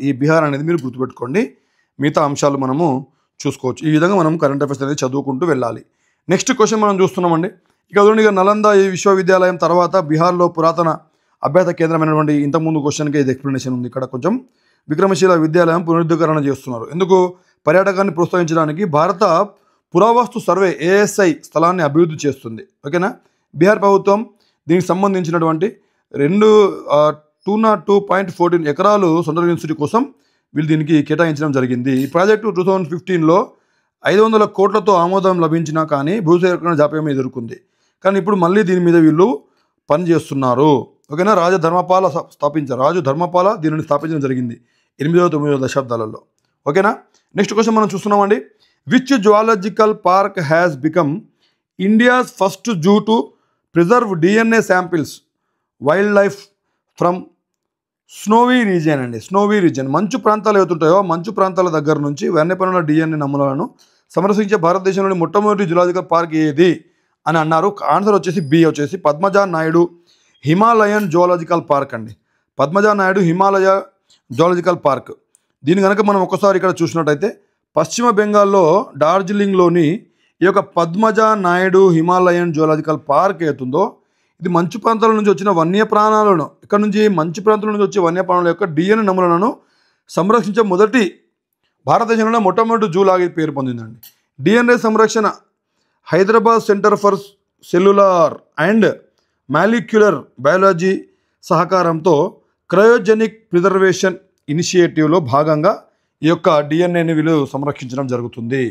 ఈ బీహార్ అనేది మీరు గుర్తుపెట్టుకోండి. మిగతా అంశాలు మనము చూసుకోవచ్చు. ఈ విధంగా మనం కరెంట్ అఫైర్స్ అనేది చదువుకుంటూ వెళ్ళాలి. నెక్స్ట్ క్వశ్చన్ మనం చూస్తున్నామండి. ఇక చూడండి, నలంద ఈ విశ్వవిద్యాలయం తర్వాత బీహార్లో పురాతన అభ్యాస కేంద్రమైనటువంటి ఇంతకుముందు క్వశ్చన్కి ఇది ఎక్స్ప్లెనేషన్ ఉంది. ఇక్కడ కొంచెం విక్రమశీల విద్యాలయం పునరుద్ధరణ చేస్తున్నారు. ఎందుకు? పర్యాటకాన్ని ప్రోత్సహించడానికి భారత పురావస్తు సర్వే ASI స్థలాన్ని అభివృద్ధి చేస్తుంది. ఓకేనా? బీహార్ ప్రభుత్వం దీనికి సంబంధించినటువంటి 202.14 ఎకరాలు సెంట్రల్ యూనివర్సిటీ కోసం వీళ్ళు దీనికి కేటాయించడం జరిగింది. ఈ ప్రాజెక్టు 2015లో 500 కోట్లతో ఆమోదం లభించినా కానీ భూసేకరణ జాప్యం ఎదుర్కొంది. కానీ ఇప్పుడు మళ్ళీ దీని మీద వీళ్ళు పనిచేస్తున్నారు. ఓకేనా? రాజు ధర్మపాల దీనిని స్థాపించడం జరిగింది 8వ 9వ దశాబ్దాలలో. ఓకేనా? నెక్స్ట్ క్వశ్చన్ మనం చూస్తున్నామండి. Which zoological park has become India's first zoo to preserve DNA samples wild life from snowy region అండి. స్నోవీ రీజియన్ మంచు ప్రాంతాలు ఏవైతుంటాయో మంచు ప్రాంతాల దగ్గర నుంచి వన్యప్రాణుల DNA నమూనాలను సంరక్షించే భారతదేశంలోని మొట్టమొదటి జువాలజికల్ పార్క్ ఏది అని అన్నారు. ఆన్సర్ వచ్చేసి B వచ్చేసి పద్మజా నాయుడు హిమాలయన్ జువాలజికల్ పార్క్ అండి. Padmaja Naidu Himalaya zoological park. దీని కనుక మనం ఒకసారి ఇక్కడ చూసినట్టయితే పశ్చిమ బెంగాల్లో డార్జిలింగ్లోని ఈ యొక్క పద్మజా నాయుడు హిమాలయన్ జువాలజికల్ పార్క్ అవుతుందో ఇది మంచు ప్రాంతాల నుంచి వచ్చిన వన్యప్రాణులను ఇక్కడ నుంచి మంచు ప్రాంతాల నుంచి వచ్చే వన్యప్రాణుల యొక్క DNA నమూనాలను సంరక్షించే భారతదేశంలో మొట్టమొదటి జూ లాగా పేరు పొందిందండి. DNA సంరక్షణ Hyderabad centre for cellular and molecular biology సహకారంతో క్రయోజెనిక్ ప్రిజర్వేషన్ ఇనిషియేటివ్లో భాగంగా ఈ యొక్క DNAని వీళ్ళు సంరక్షించడం జరుగుతుంది.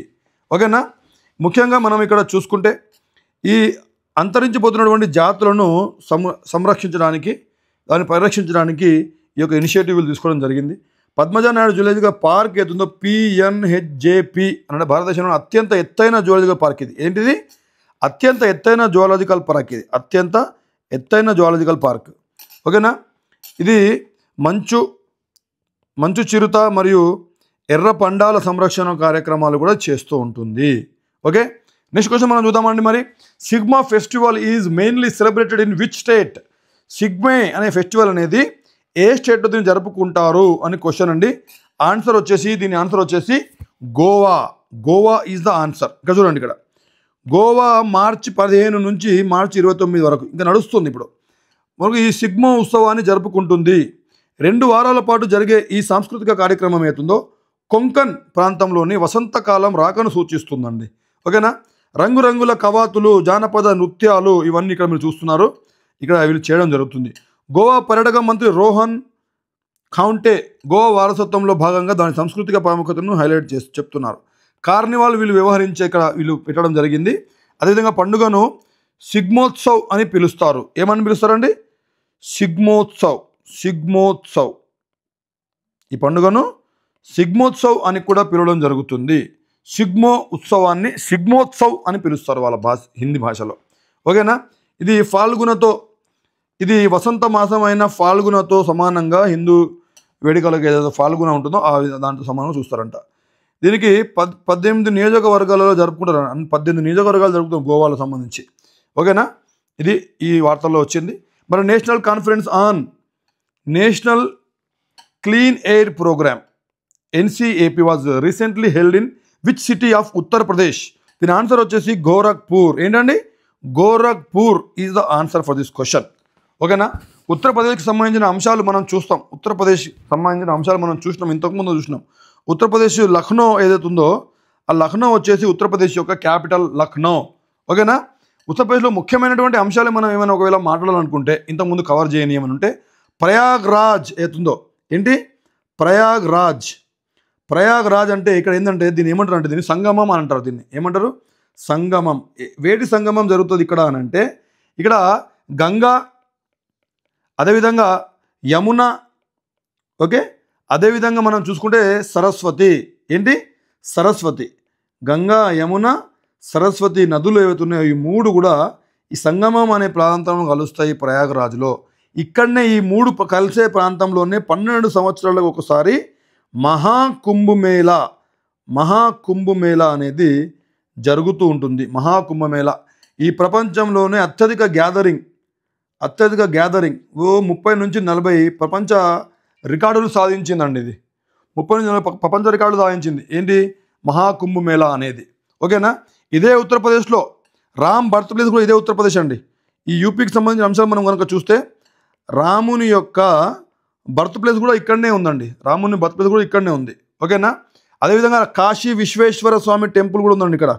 ఓకేనా? ముఖ్యంగా మనం ఇక్కడ చూసుకుంటే ఈ అంతరించిపోతున్నటువంటి జాతులను సంరక్షించడానికి దాన్ని పరిరక్షించడానికి ఈ యొక్క ఇనిషియేటివ్ తీసుకోవడం జరిగింది. పద్మజా నాయుడు జువాలజికల్ పార్క్ ఏతుందో PNHJP అంటే భారతదేశంలో అత్యంత ఎత్తైన జువాలజికల్ పార్క్ ఇది. ఏంటిది? అత్యంత ఎత్తైన జువాలజికల్ పార్క్ ఇది. అత్యంత ఎత్తైన జువాలజికల్ పార్క్. ఓకేనా? ఇది మంచు చిరుత మరియు ఎర్ర పండాల సంరక్షణ కార్యక్రమాలు కూడా చేస్తూ ఉంటుంది. ఓకే, నెక్స్ట్ క్వశ్చన్ మనం చూద్దామండి. మరి సిగ్మా festival is mainly celebrated in which state? సిగ్మే అనే ఫెస్టివల్ అనేది ఏ స్టేట్లో దీన్ని జరుపుకుంటారు అని క్వశ్చన్ అండి. దీని ఆన్సర్ వచ్చేసి Goa. Goa is the answer. ఇక్కడ చూడండి, ఇక్కడ గోవా మార్చి 15 నుంచి మార్చి 29 వరకు ఇంకా నడుస్తుంది. ఇప్పుడు మనకు ఈ సిగ్మా ఉత్సవాన్ని జరుపుకుంటుంది. 2 వారాల పాటు జరిగే ఈ సాంస్కృతిక కార్యక్రమం ఏతుందో కొంకన్ ప్రాంతంలోని వసంతకాలం రాకను సూచిస్తుందండి. ఓకేనా? రంగురంగుల కవాతులు, జానపద నృత్యాలు ఇవన్నీ ఇక్కడ మీరు చూస్తున్నారు. ఇక్కడ వీళ్ళు చేయడం జరుగుతుంది. గోవా పర్యాటక మంత్రి రోహన్ ఖౌంటే గోవా వారసత్వంలో భాగంగా దాని సాంస్కృతిక ప్రాముఖ్యతను హైలైట్ చేసి చెప్తున్నారు. కార్నివాల్ వీళ్ళు పెట్టడం జరిగింది. అదేవిధంగా పండుగను సిగ్మోత్సవ్ అని పిలుస్తారు. ఏమని పిలుస్తారండి? సిగ్మోత్సవ్. ఈ పండుగను సిగ్మోత్సవ్ అని కూడా పిలవడం జరుగుతుంది. ఉత్సవాన్ని సిగ్మోత్సవ్ అని పిలుస్తారు వాళ్ళ హిందీ భాషలో. ఓకేనా? ఇది వసంత మాసమైన ఫాల్గుణతో సమానంగా హిందూ వేడుకలకు ఏదైతే ఫాల్గుణ ఉంటుందో దాంతో సమానంగా చూస్తారంట. దీనికి 18 నియోజకవర్గాలలో జరుపుకుంటారు. 18 నియోజకవర్గాలు జరుపుతారు గోవాలో సంబంధించి. ఓకేనా? ఇది ఈ వార్తల్లో వచ్చింది. మరి national conference on national clean air programme NCAP was recently held in which city of Uttar Pradesh? దీని ఆన్సర్ వచ్చేసి గోరఖ్పూర్. ఏంటండి? Gorakhpur is the answer for this question. ఓకేనా? ఉత్తరప్రదేశ్కి సంబంధించిన అంశాలు మనం చూస్తాం. ఇంతకుముందు చూసినాం. ఉత్తరప్రదేశ్ లక్నో ఏదైతే ఉందో ఆ లక్నో వచ్చేసి ఉత్తరప్రదేశ్ యొక్క క్యాపిటల్ లక్నో. ఓకేనా? ఉత్తరప్రదేశ్లో ముఖ్యమైనటువంటి అంశాలు మనం ఏమైనా ఒకవేళ మాట్లాడాలనుకుంటే ఇంతకుముందు కవర్ చేయని ఏమని ఉంటే ప్రయాగ్రాజ్ ఏతుందో. ఏంటి? ప్రయాగ్రాజ్ అంటే ఇక్కడ ఏంటంటే దీన్ని ఏమంటారు అంటే దీన్ని సంగమం అని అంటారు. దీన్ని ఏమంటారు? సంగమం. వేటి సంగమం జరుగుతుంది ఇక్కడ అని అంటే ఇక్కడ గంగా, అదేవిధంగా యమున, ఓకే, అదేవిధంగా మనం చూసుకుంటే సరస్వతి. ఏంటి? సరస్వతి. గంగా, యమున, సరస్వతి నదులు ఏవైతున్నాయో ఈ 3 కూడా ఈ సంగమం అనే ప్రాంతంలో కలుస్తాయి ప్రయాగరాజ్లో. ఇక్కడనే ఈ 3 కలిసే ప్రాంతంలోనే 12 సంవత్సరాలకు ఒకసారి మహాకుంభమేళా అనేది జరుగుతూ ఉంటుంది. మహాకుంభమేళా ఈ ప్రపంచంలోనే అత్యధిక గ్యాదరింగ్ 30 నుంచి 40 ప్రపంచ రికార్డులు సాధించిందండి. ఇది 30 నుంచి 40 ప్రపంచ రికార్డులు సాధించింది. ఏంటి? మహాకుంభమేళా అనేది. ఓకేనా? ఇదే ఉత్తరప్రదేశ్లో రామ్ బర్త్ ప్లేస్ కూడా ఇదే ఉత్తరప్రదేశ్ అండి. ఈ యూపీకి సంబంధించిన అంశాలు మనం కనుక చూస్తే రాముని యొక్క బర్త్ ప్లేస్ కూడా ఇక్కడనే ఉందండి. రాముని బర్త్ ప్లేస్ కూడా ఇక్కడనే ఉంది. ఓకేనా. అదేవిధంగా కాశీ విశ్వేశ్వర స్వామి టెంపుల్ కూడా ఉందండి ఇక్కడ.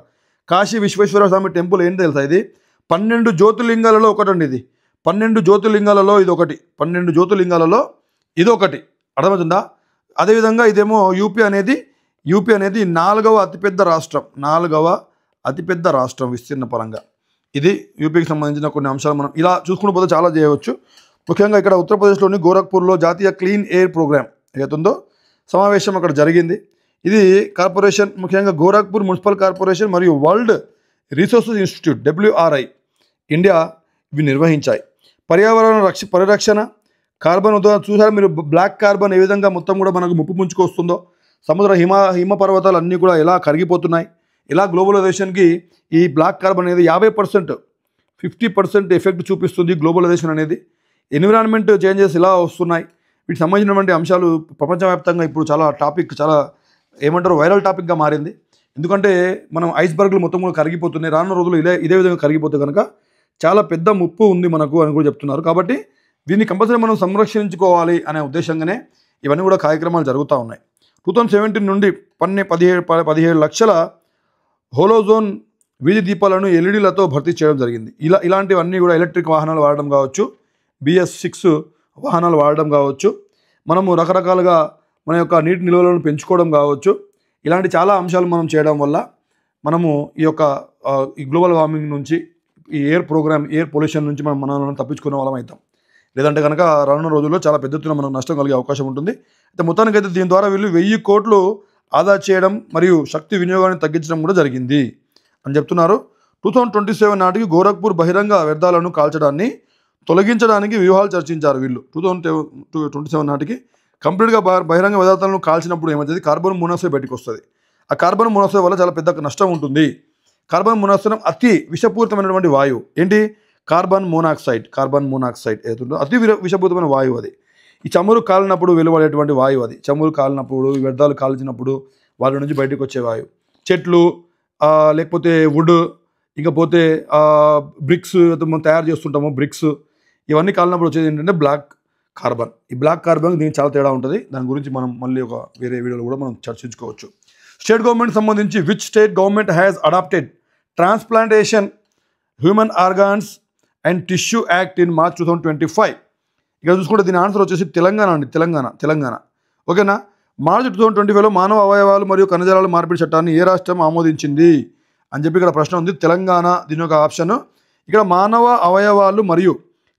కాశీ విశ్వేశ్వర స్వామి టెంపుల్ ఏంటి తెలుసా? ఇది 12 జ్యోతిర్లింగాలలో ఒకటండి. ఇది 12 జ్యోతిర్లింగాలలో ఇది ఒకటి. 12 జ్యోతిర్లింగాలలో ఇది ఒకటి. అర్థమవుతుందా? అదేవిధంగా ఇదేమో యూపీ అనేది 4వ అతిపెద్ద రాష్ట్రం. 4వ అతిపెద్ద రాష్ట్రం విస్తీర్ణ పరంగా. ఇది యూపీకి సంబంధించిన కొన్ని అంశాలు మనం ఇలా చూసుకుంటూ పోతే చాలా చేయవచ్చు. ముఖ్యంగా ఇక్కడ ఉత్తరప్రదేశ్లోని గోరఖ్పూర్లో జాతీయ క్లీన్ ఎయిర్ ప్రోగ్రామ్ ఏతుందో సమావేశం అక్కడ జరిగింది. ఇది కార్పొరేషన్, ముఖ్యంగా గోరఖ్పూర్ మున్సిపల్ కార్పొరేషన్ మరియు world resources institute WRI India ఇవి నిర్వహించాయి. పర్యావరణ పరిరక్షణ, కార్బన్ చూసారు మీరు, బ్లాక్ కార్బన్ ఏ విధంగా మొత్తం కూడా మనకు ముప్పు ముంచుకొస్తుందో, సముద్ర హిమ పర్వతాలు అన్నీ కూడా ఎలా కరిగిపోతున్నాయి, ఇలా గ్లోబలైజేషన్కి ఈ బ్లాక్ కార్బన్ అనేది 50%, 50% ఎఫెక్ట్ చూపిస్తుంది గ్లోబలైజేషన్ అనేది. ఎన్విరాన్మెంట్ చేంజెస్ ఇలా వస్తున్నాయి. వీటికి సంబంధించినటువంటి అంశాలు ప్రపంచవ్యాప్తంగా ఇప్పుడు చాలా ఏమంటారు వైరల్ టాపిక్గా మారింది. ఎందుకంటే మనం ఐస్బర్గ్లు మొత్తం కూడా కరిగిపోతున్నాయి. రానున్న రోజులు ఇదే విధంగా కరిగిపోతే కనుక చాలా పెద్ద ముప్పు ఉంది మనకు అని కూడా చెప్తున్నారు. కాబట్టి దీన్ని కంపల్సరీ మనం సంరక్షించుకోవాలి అనే ఉద్దేశంగానే ఇవన్నీ కూడా కార్యక్రమాలు జరుగుతూ ఉన్నాయి. 2017 నుండి 17 లక్షల హోలోజోన్ వీధి దీపాలను LEDలతో భర్తీ చేయడం జరిగింది. ఇలాంటివన్నీ కూడా ఎలక్ట్రిక్ వాహనాలు వాడడం కావచ్చు, BS6 వాహనాలు వాడడం కావచ్చు, మనము రకరకాలుగా మన యొక్క నీటి నిల్వలను పెంచుకోవడం కావచ్చు, ఇలాంటి చాలా అంశాలు మనం చేయడం వల్ల మనము ఈ గ్లోబల్ వార్మింగ్ నుంచి, ఈ ఎయిర్ పొల్యూషన్ నుంచి మనం తప్పించుకునే వాళ్ళం అవుతాం. లేదంటే కనుక రానున్న రోజుల్లో చాలా పెద్ద ఎత్తున మనకు నష్టం కలిగే అవకాశం ఉంటుంది. అయితే మొత్తానికైతే దీని ద్వారా వీళ్ళు 1000 కోట్లు ఆదా చేయడం మరియు శక్తి వినియోగాన్ని తగ్గించడం కూడా జరిగింది అని చెప్తున్నారు. 2027 నాటికి గోరఖ్పూర్ బహిరంగ వ్యర్థాలను కాల్చడాన్ని తొలగించడానికి వ్యూహాలు చర్చించారు వీళ్ళు. 2027 నాటికి కంప్లీట్గా బహిరంగ వ్యర్థాలను కాల్చినప్పుడు ఏమవుతుంది, కార్బన్ మోనాక్సైడ్ బయటకు వస్తుంది. ఆ కార్బన్ మోనాక్సైడ్ వల్ల చాలా పెద్ద నష్టం ఉంటుంది. కార్బన్ మోనాక్సైడ్ అతి విషపూరితమైనటువంటి వాయువు. ఏంటి? కార్బన్ మోనాక్సైడ్ ఏదైతుందో అతి విషపూరితమైన వాయువు అది. ఈ చమురు కాలినప్పుడు వెలువడేటువంటి వాయువు అది. చమురు కాలినప్పుడు, వ్యర్థాలు కాల్చినప్పుడు వాళ్ళ నుంచి బయటకు వచ్చే వాయువు. చెట్లు, లేకపోతే వుడ్, ఇంకపోతే బ్రిక్స్ మనం తయారు చేస్తుంటాము, బ్రిక్స్, ఇవన్నీ కాలినప్పుడు వచ్చేది ఏంటంటే బ్లాక్ కార్బన్. ఈ బ్లాక్ కార్బన్ దీనికి చాలా తేడా ఉంటుంది. దాని గురించి మనం మళ్ళీ వేరే వీడియోలో కూడా మనం చర్చించుకోవచ్చు. స్టేట్ గవర్నమెంట్ సంబంధించి which state government has adopted transplantation human organs and tissue act in March 2025. ఇక్కడ చూసుకుంటే దీని ఆన్సర్ వచ్చేసి తెలంగాణ అండి. తెలంగాణ. ఓకేనా. March 2025లో మానవ అవయవాలు మరియు కణజాలాల మార్పిడి చట్టాన్ని ఏ రాష్ట్రం ఆమోదించింది అని చెప్పి ఇక్కడ ప్రశ్న ఉంది. తెలంగాణ దీని యొక్క ఆప్షన్. ఇక్కడ మానవ అవయవాలు మరియు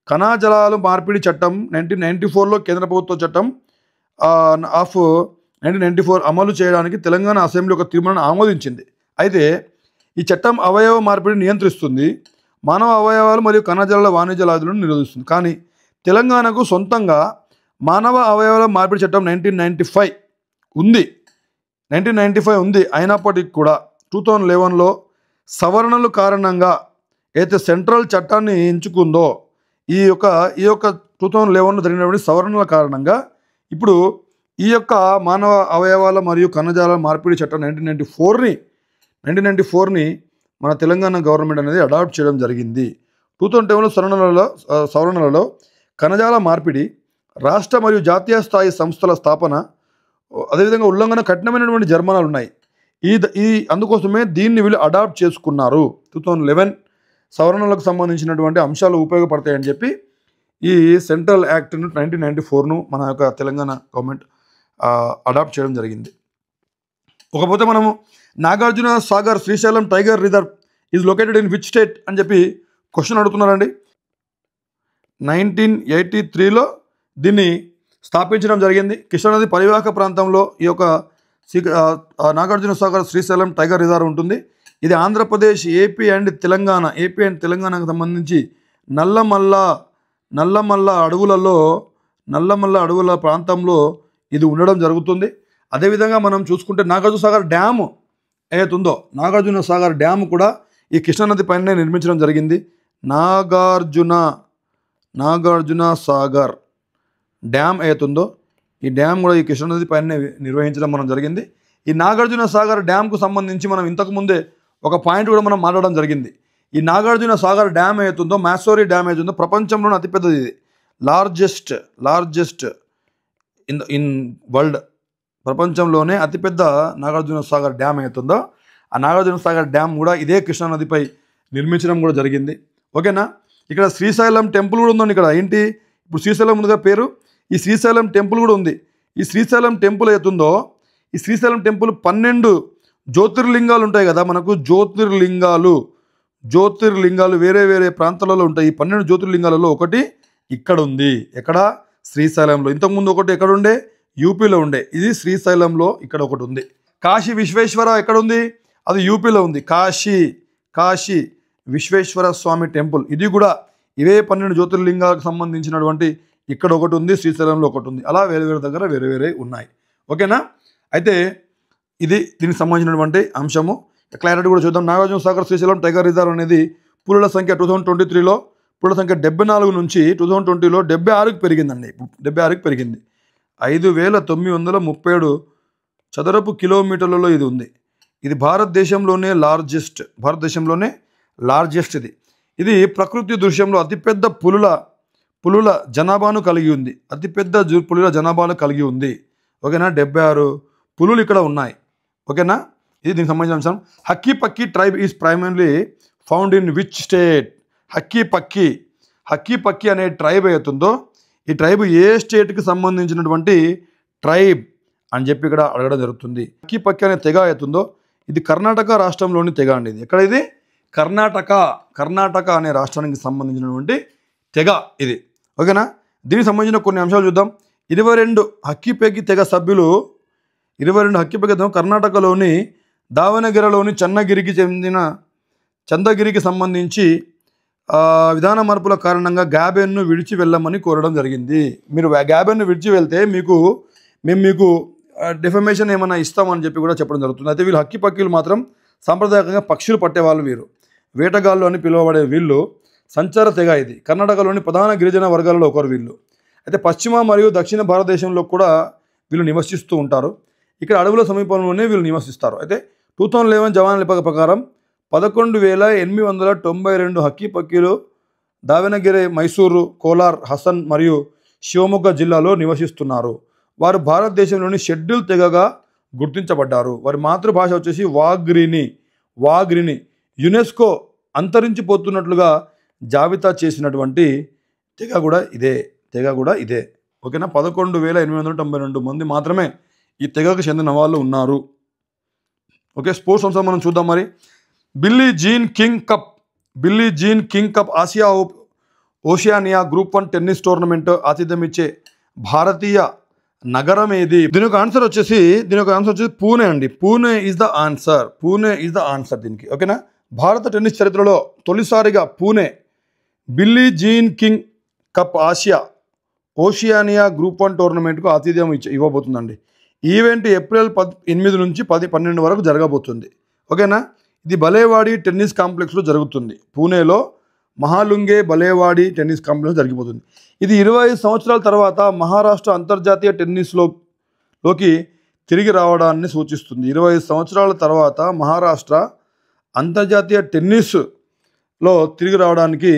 కణజాలాలు మార్పిడి చట్టం 1994లో కేంద్ర ప్రభుత్వ చట్టం ఆఫ్ 1994 అమలు చేయడానికి తెలంగాణ అసెంబ్లీ ఒక తీర్మానాన్ని ఆమోదించింది. అయితే ఈ చట్టం అవయవ మార్పిడిని నియంత్రిస్తుంది, మానవ అవయవాలు మరియు కణజాలాల వాణిజ్య లాభాలను నిరోధిస్తుంది. కానీ తెలంగాణకు సొంతంగా మానవ అవయవాల మార్పిడి చట్టం 1995 ఉంది. అయినప్పటికీ కూడా 2011లో సవరణల కారణంగా అయితే సెంట్రల్ చట్టాన్ని ఎంచుకుందో ఈ యొక్క 2011లో జరిగినటువంటి సవరణల కారణంగా ఇప్పుడు ఈ యొక్క మానవ అవయవాల మరియు కణజాల మార్పిడి చట్టం 1994ని మన తెలంగాణ గవర్నమెంట్ అనేది అడాప్ట్ చేయడం జరిగింది. 2010లో సవరణలలో కణజాల మార్పిడి, రాష్ట్ర మరియు జాతీయ స్థాయి సంస్థల స్థాపన, అదేవిధంగా ఉల్లంఘన కఠినమైనటువంటి జరిమానాలు ఉన్నాయి. అందుకోసమే దీన్ని వీళ్ళు అడాప్ట్ చేసుకున్నారు. 2011 సవరణలకు సంబంధించినటువంటి అంశాలు ఉపయోగపడతాయని చెప్పి ఈ సెంట్రల్ యాక్ట్ 1994ను మన యొక్క తెలంగాణ గవర్నమెంట్ అడాప్ట్ చేయడం జరిగింది. ఒకపోతే మనము Nagarjuna Sagar Srisailam tiger reserve is located in which state అని చెప్పి క్వశ్చన్ అడుగుతున్నారండి. 1983లో దీన్ని స్థాపించడం జరిగింది. కృష్ణానది పరివాహక ప్రాంతంలో ఈ యొక్క నాగార్జున సాగర్ శ్రీశైలం టైగర్ రిజర్వ్ ఉంటుంది. ఇది ఆంధ్రప్రదేశ్, ఏపీ అండ్ తెలంగాణకు సంబంధించి నల్లమల్ల అడవుల ప్రాంతంలో ఇది ఉండడం జరుగుతుంది. అదేవిధంగా మనం చూసుకుంటే నాగార్జున సాగర్ డ్యాము ఏదైతుందో, నాగార్జున సాగర్ డ్యాము కూడా ఈ కృష్ణానది పైనే నిర్మించడం జరిగింది. నాగార్జున సాగర్ డ్యామ్ ఏదైతుందో ఈ డ్యామ్ కూడా ఈ కృష్ణానది పైన నిర్వహించడం మనం జరిగింది. ఈ నాగార్జున సాగర్ డ్యామ్కు సంబంధించి మనం ఇంతకుముందే ఒక పాయింట్ కూడా మనం మాట్లాడడం జరిగింది. ఈ నాగార్జున సాగర్ డ్యామ్ అవుతుందో, మ్యాసోరీ డ్యామ్ అవుతుందో ప్రపంచంలోనే అతిపెద్దది ఇది. Largest in world. ప్రపంచంలోనే అతిపెద్ద నాగార్జున సాగర్ డ్యామ్ అవుతుందో ఆ నాగార్జున సాగర్ డ్యామ్ కూడా ఇదే కృష్ణానదిపై నిర్మించడం కూడా జరిగింది. ఓకేనా. ఇక్కడ శ్రీశైలం టెంపుల్ కూడా ఉందండి. ఇక్కడ ఏంటి, ఇప్పుడు శ్రీశైలం ఉందిగా పేరు, ఈ శ్రీశైలం టెంపుల్ కూడా ఉంది. ఈ శ్రీశైలం టెంపుల్ అవుతుందో ఈ శ్రీశైలం టెంపుల్ 12 జ్యోతిర్లింగాలు ఉంటాయి కదా మనకు. జ్యోతిర్లింగాలు వేరే వేరే ప్రాంతాలలో ఉంటాయి. ఈ 12 జ్యోతిర్లింగాలలో ఒకటి ఇక్కడ ఉంది. ఎక్కడ? శ్రీశైలంలో. ఇంతకుముందు ఒకటి ఎక్కడ ఉండే? యూపీలో ఉండే. ఇది శ్రీశైలంలో ఇక్కడ ఒకటి ఉంది. కాశీ విశ్వేశ్వర ఎక్కడ ఉంది? అది యూపీలో ఉంది. కాశీ విశ్వేశ్వర స్వామి టెంపుల్, ఇది కూడా ఇవే 12 జ్యోతిర్లింగాలకు సంబంధించినటువంటి ఇక్కడ ఒకటి ఉంది, శ్రీశైలంలో ఒకటి ఉంది. అలా వేరే వేరే దగ్గర వేరే వేరే ఉన్నాయి. ఓకేనా. అయితే ఇది దీనికి సంబంధించినటువంటి అంశము. క్లారిటీ కూడా చూద్దాం. నాగార్జున సాగర్ శ్రీశైలం టైగర్ రిజర్వ్ అనేది పులుల సంఖ్య 2023లో పులుల సంఖ్య 74 నుంచి 2020లో 76కి పెరిగిందండి. 76కి పెరిగింది. 5,937 చదరపు కిలోమీటర్లలో ఇది ఉంది. ఇది భారతదేశంలోనే లార్జెస్ట్ ఇది ప్రకృతి దృశ్యంలో అతిపెద్ద పులుల జనాభాను కలిగి ఉంది. పులుల జనాభాను కలిగి ఉంది. ఓకేనా. 76 పులులు ఇక్కడ ఉన్నాయి. ఓకేనా. ఇది దీనికి సంబంధించిన అంశం. Hakki Pikki tribe is primarily found in which state? Hakki Pikki అనే ట్రైబ్ అవుతుందో ఈ ట్రైబ్ ఏ స్టేట్కి సంబంధించినటువంటి ట్రైబ్ అని చెప్పి ఇక్కడ అడగడం జరుగుతుంది. హక్కీ పక్కీ అనే తెగ అవుతుందో ఇది కర్ణాటక రాష్ట్రంలోని తెగ అండి. ఇది ఎక్కడ? ఇది కర్ణాటక అనే రాష్ట్రానికి సంబంధించినటువంటి తెగ ఇది. ఓకేనా. దీనికి సంబంధించిన కొన్ని అంశాలు చూద్దాం. 22 హక్కీ పక్కీ తెగ సభ్యులు కర్ణాటకలోని దావణగిరిలోని చందగిరికి సంబంధించి విధాన మార్పుల కారణంగా గ్యాబెన్ను విడిచి వెళ్ళమని కోరడం జరిగింది. మీరు గ్యాబెన్ను విడిచి వెళ్తే మేము మీకు డిఫమేషన్ ఏమైనా ఇస్తామని చెప్పి కూడా చెప్పడం జరుగుతుంది. అయితే వీళ్ళు హక్కీ పక్కీలు మాత్రం సాంప్రదాయకంగా పక్షులు పట్టేవాళ్ళు. వీరు వేటగాళ్ళు అని పిలువబడే వీళ్ళు సంచార తెగ. ఇది కర్ణాటకలోని ప్రధాన గిరిజన వర్గాలలో ఒకరు వీళ్ళు. అయితే పశ్చిమ మరియు దక్షిణ భారతదేశంలో కూడా వీళ్ళు నివసిస్తూ ఉంటారు. ఇక్కడ అడవుల సమీపంలోనే వీళ్ళు నివసిస్తారు. అయితే 2011 జవాన్ లిపిక ప్రకారం 11,892 హక్కీ పక్కీలు దావణగిరి, మైసూరు, కోలార్, హసన్ మరియు శివమొగ్గ జిల్లాలో నివసిస్తున్నారు. వారు భారతదేశంలోని షెడ్యూల్ తెగగా గుర్తించబడ్డారు. వారి మాతృభాష వచ్చేసి వాగ్రిని యునెస్కో అంతరించిపోతున్నట్లుగా జాబితా చేసినటువంటి తెగ కూడా ఇదే. ఓకేనా. 11,892 మంది మాత్రమే ఈ తెగకు చెందిన వాళ్ళు ఉన్నారు. ఓకే. స్పోర్ట్స్ అంశం మనం చూద్దాం. మరి Billie Jean King cup Asia Oceania group 1 tennis tournament ఆతిథ్యం ఇచ్చే భారతీయ నగరం ఏది? దీని ఒక ఆన్సర్ వచ్చేసి పూణే అండి. పూణే ఈజ్ ద ఆన్సర్ దీనికి. ఓకేనా. భారత టెన్నిస్ చరిత్రలో తొలిసారిగా Pune Billie Jean King cup Oceania group 1 టోర్నమెంట్కు ఆతిథ్యం ఇవ్వబోతుందండి. ఈవెంట్ ఏప్రిల్ 8 నుంచి 12 వరకు జరగబోతుంది. ఓకేనా. ఇది బలేవాడి టెన్నిస్ కాంప్లెక్స్లో జరుగుతుంది. పూణేలో మహాలుంగే బలేవాడి టెన్నిస్ కాంప్లెక్స్ జరిగిపోతుంది. ఇది 25 సంవత్సరాల తర్వాత మహారాష్ట్ర అంతర్జాతీయ టెన్నిస్లోకి తిరిగి రావడాన్ని సూచిస్తుంది. 25 సంవత్సరాల తర్వాత మహారాష్ట్ర అంతర్జాతీయ టెన్నిస్లో తిరిగి రావడానికి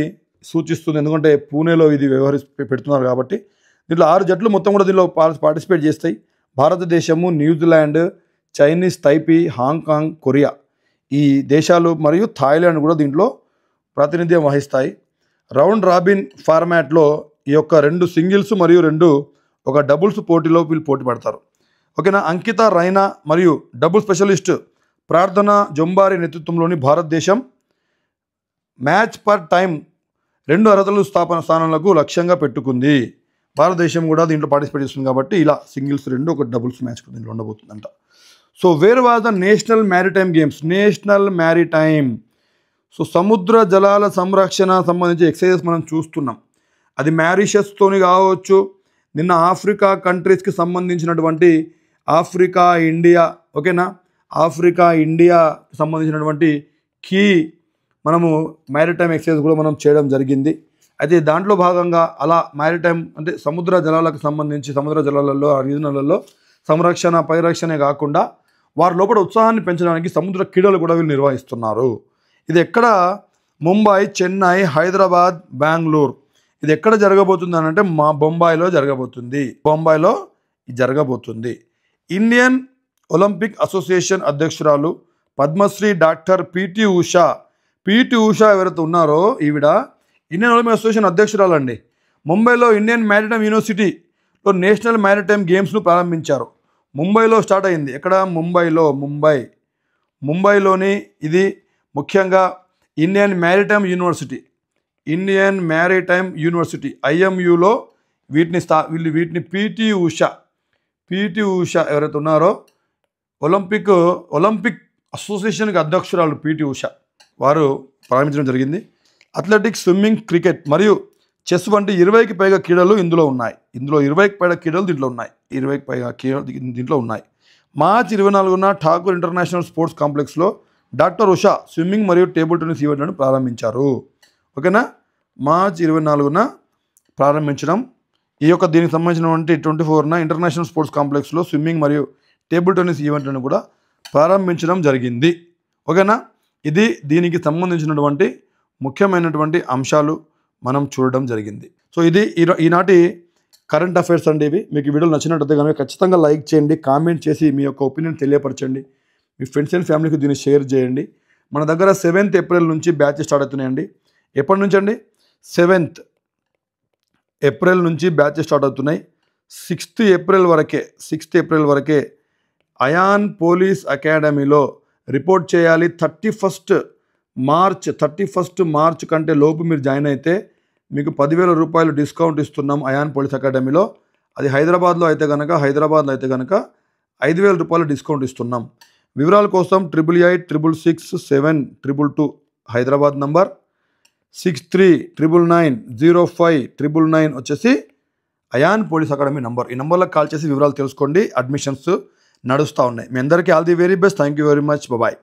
సూచిస్తుంది. ఎందుకంటే పూణేలో ఇది పెడుతున్నారు కాబట్టి. దీంట్లో 6 జట్లు మొత్తం కూడా దీనిలో పార్టిసిపేట్ చేస్తాయి. భారతదేశము, New Zealand, Chinese Taipei, Hong Kong, Korea ఈ దేశాలు మరియు థాయిలాండ్ కూడా దీంట్లో ప్రాతినిధ్యం వహిస్తాయి. రౌండ్ రాబిన్ ఫార్మాట్లో ఈ యొక్క 2 సింగిల్స్ మరియు 2 డబుల్స్ పోటీలో వీళ్ళు పోటీ పడతారు. ఓకేనా. అంకిత రైనా మరియు డబుల్ స్పెషలిస్ట్ ప్రార్థన జొంబారి నేతృత్వంలోని భారతదేశం మ్యాచ్ పర్ టైం 2 అర్హతలు స్థానాలకు లక్ష్యంగా పెట్టుకుంది. భారతదేశం కూడా దీంట్లో పార్టిసిపేట్ చేస్తుంది కాబట్టి ఇలా సింగిల్స్ 2 ఒక డబుల్స్ మ్యాచ్ దీంట్లో ఉండబోతుందంట. So where was the national maritime so సముద్ర జలాల సంరక్షణ సంబంధించి ఎక్సర్సైజెస్ మనం చూస్తున్నాం. అది మ్యారిషస్తోని కావచ్చు, నిన్న ఆఫ్రికా కంట్రీస్కి సంబంధించినటువంటి ఆఫ్రికా ఇండియా సంబంధించినటువంటి కీ మనము మ్యారిటైమ్ ఎక్సర్సైజ్ కూడా మనం చేయడం జరిగింది. అయితే దాంట్లో భాగంగా అలా మ్యారిటైమ్ అంటే సముద్ర జలాలకు సంబంధించి సముద్ర జలాలలో ఆ రీజనలలో సంరక్షణ పరిరక్షణే కాకుండా వారి లోపల ఉత్సాహాన్ని పెంచడానికి సముద్ర క్రీడలు కూడా వీళ్ళు నిర్వహిస్తున్నారు. ఇది ఎక్కడ ముంబై, చెన్నై, హైదరాబాద్, బెంగళూరు. ఇది ఎక్కడ జరగబోతుంది అని అంటే బొంబాయిలో జరగబోతుంది. ఇండియన్ ఒలింపిక్ అసోసియేషన్ అధ్యక్షురాలు పద్మశ్రీ డాక్టర్ పిటి ఉషా ఎవరైతే ఉన్నారో ఈవిడ ఇండియన్ ఒలింపిక్ అసోసియేషన్ అధ్యక్షురాలండి. ముంబైలో ఇండియన్ మ్యారిటైమ్ యూనివర్సిటీలో నేషనల్ మ్యారిటైమ్ గేమ్స్ను ప్రారంభించారు. ముంబైలో స్టార్ట్ అయింది. ఎక్కడ? ముంబైలోని ఇది ముఖ్యంగా ఇండియన్ మ్యారిటైమ్ యూనివర్సిటీ ఐఎంయులో వీటిని పిటి ఉషా ఎవరైతే ఉన్నారో ఒలింపిక్ అసోసియేషన్కి అధ్యక్షురాలు పిటి ఉషా వారు ప్రారంభించడం జరిగింది. అథ్లెటిక్స్, స్విమ్మింగ్, క్రికెట్ మరియు చెస్ వంటి 20కి పైగా క్రీడలు ఇందులో ఉన్నాయి. 20కి పైగా క్రీడలు దీంట్లో ఉన్నాయి. మార్చి 24న ఠాకూర్ ఇంటర్నేషనల్ స్పోర్ట్స్ కాంప్లెక్స్లో డాక్టర్ ఉషా స్విమ్మింగ్ మరియు టేబుల్ టెన్నిస్ ఈవెంట్లను ప్రారంభించారు. ఓకేనా? మార్చి 24న ప్రారంభించడం. దీనికి సంబంధించినటువంటి 24న ఇంటర్నేషనల్ స్పోర్ట్స్ కాంప్లెక్స్లో స్విమ్మింగ్ మరియు టేబుల్ టెన్నిస్ ఈవెంట్లను కూడా ప్రారంభించడం జరిగింది. ఓకేనా? ఇది దీనికి సంబంధించినటువంటి ముఖ్యమైనటువంటి అంశాలు మనం చూడడం జరిగింది. సో ఇది ఈనాటి కరెంట్ అఫైర్స్ అండి. ఇవి మీకు వీడియోలు నచ్చినట్లయితే కనుక ఖచ్చితంగా లైక్ చేయండి, కామెంట్ చేసి మీ యొక్క ఒపీనియన్ తెలియపరచండి. మీ ఫ్రెండ్స్ అండ్ ఫ్యామిలీకి దీన్ని షేర్ చేయండి. మన దగ్గర 7th ఏప్రిల్ నుంచి బ్యాచ్ స్టార్ట్ అవుతున్నాయండి. ఎప్పటి నుంచి అండి? 7th ఏప్రిల్ నుంచి బ్యాచ్ స్టార్ట్ అవుతున్నాయి. 6th ఏప్రిల్ వరకే అయాన్ పోలీస్ అకాడమీలో రిపోర్ట్ చేయాలి. 31st మార్చ్ కంటే లోపు మీరు జాయిన్ అయితే మీకు 10,000 రూపాయలు డిస్కౌంట్ ఇస్తున్నాం అయాన్ పోలీస్ అకాడమీలో. అది హైదరాబాద్లో అయితే కనుక 5,000 రూపాయలు డిస్కౌంట్ ఇస్తున్నాం. వివరాల కోసం 88866722 హైదరాబాద్ నంబర్, 6399905999 వచ్చేసి అయాన్ పోలీస్ అకాడమీ నంబర్. ఈ నంబర్లకు కాల్ చేసి వివరాలు తెలుసుకోండి. అడ్మిషన్స్ నడుస్తూ ఉన్నాయి. మీ అందరికీ all the very best. Thank you very much. Bye.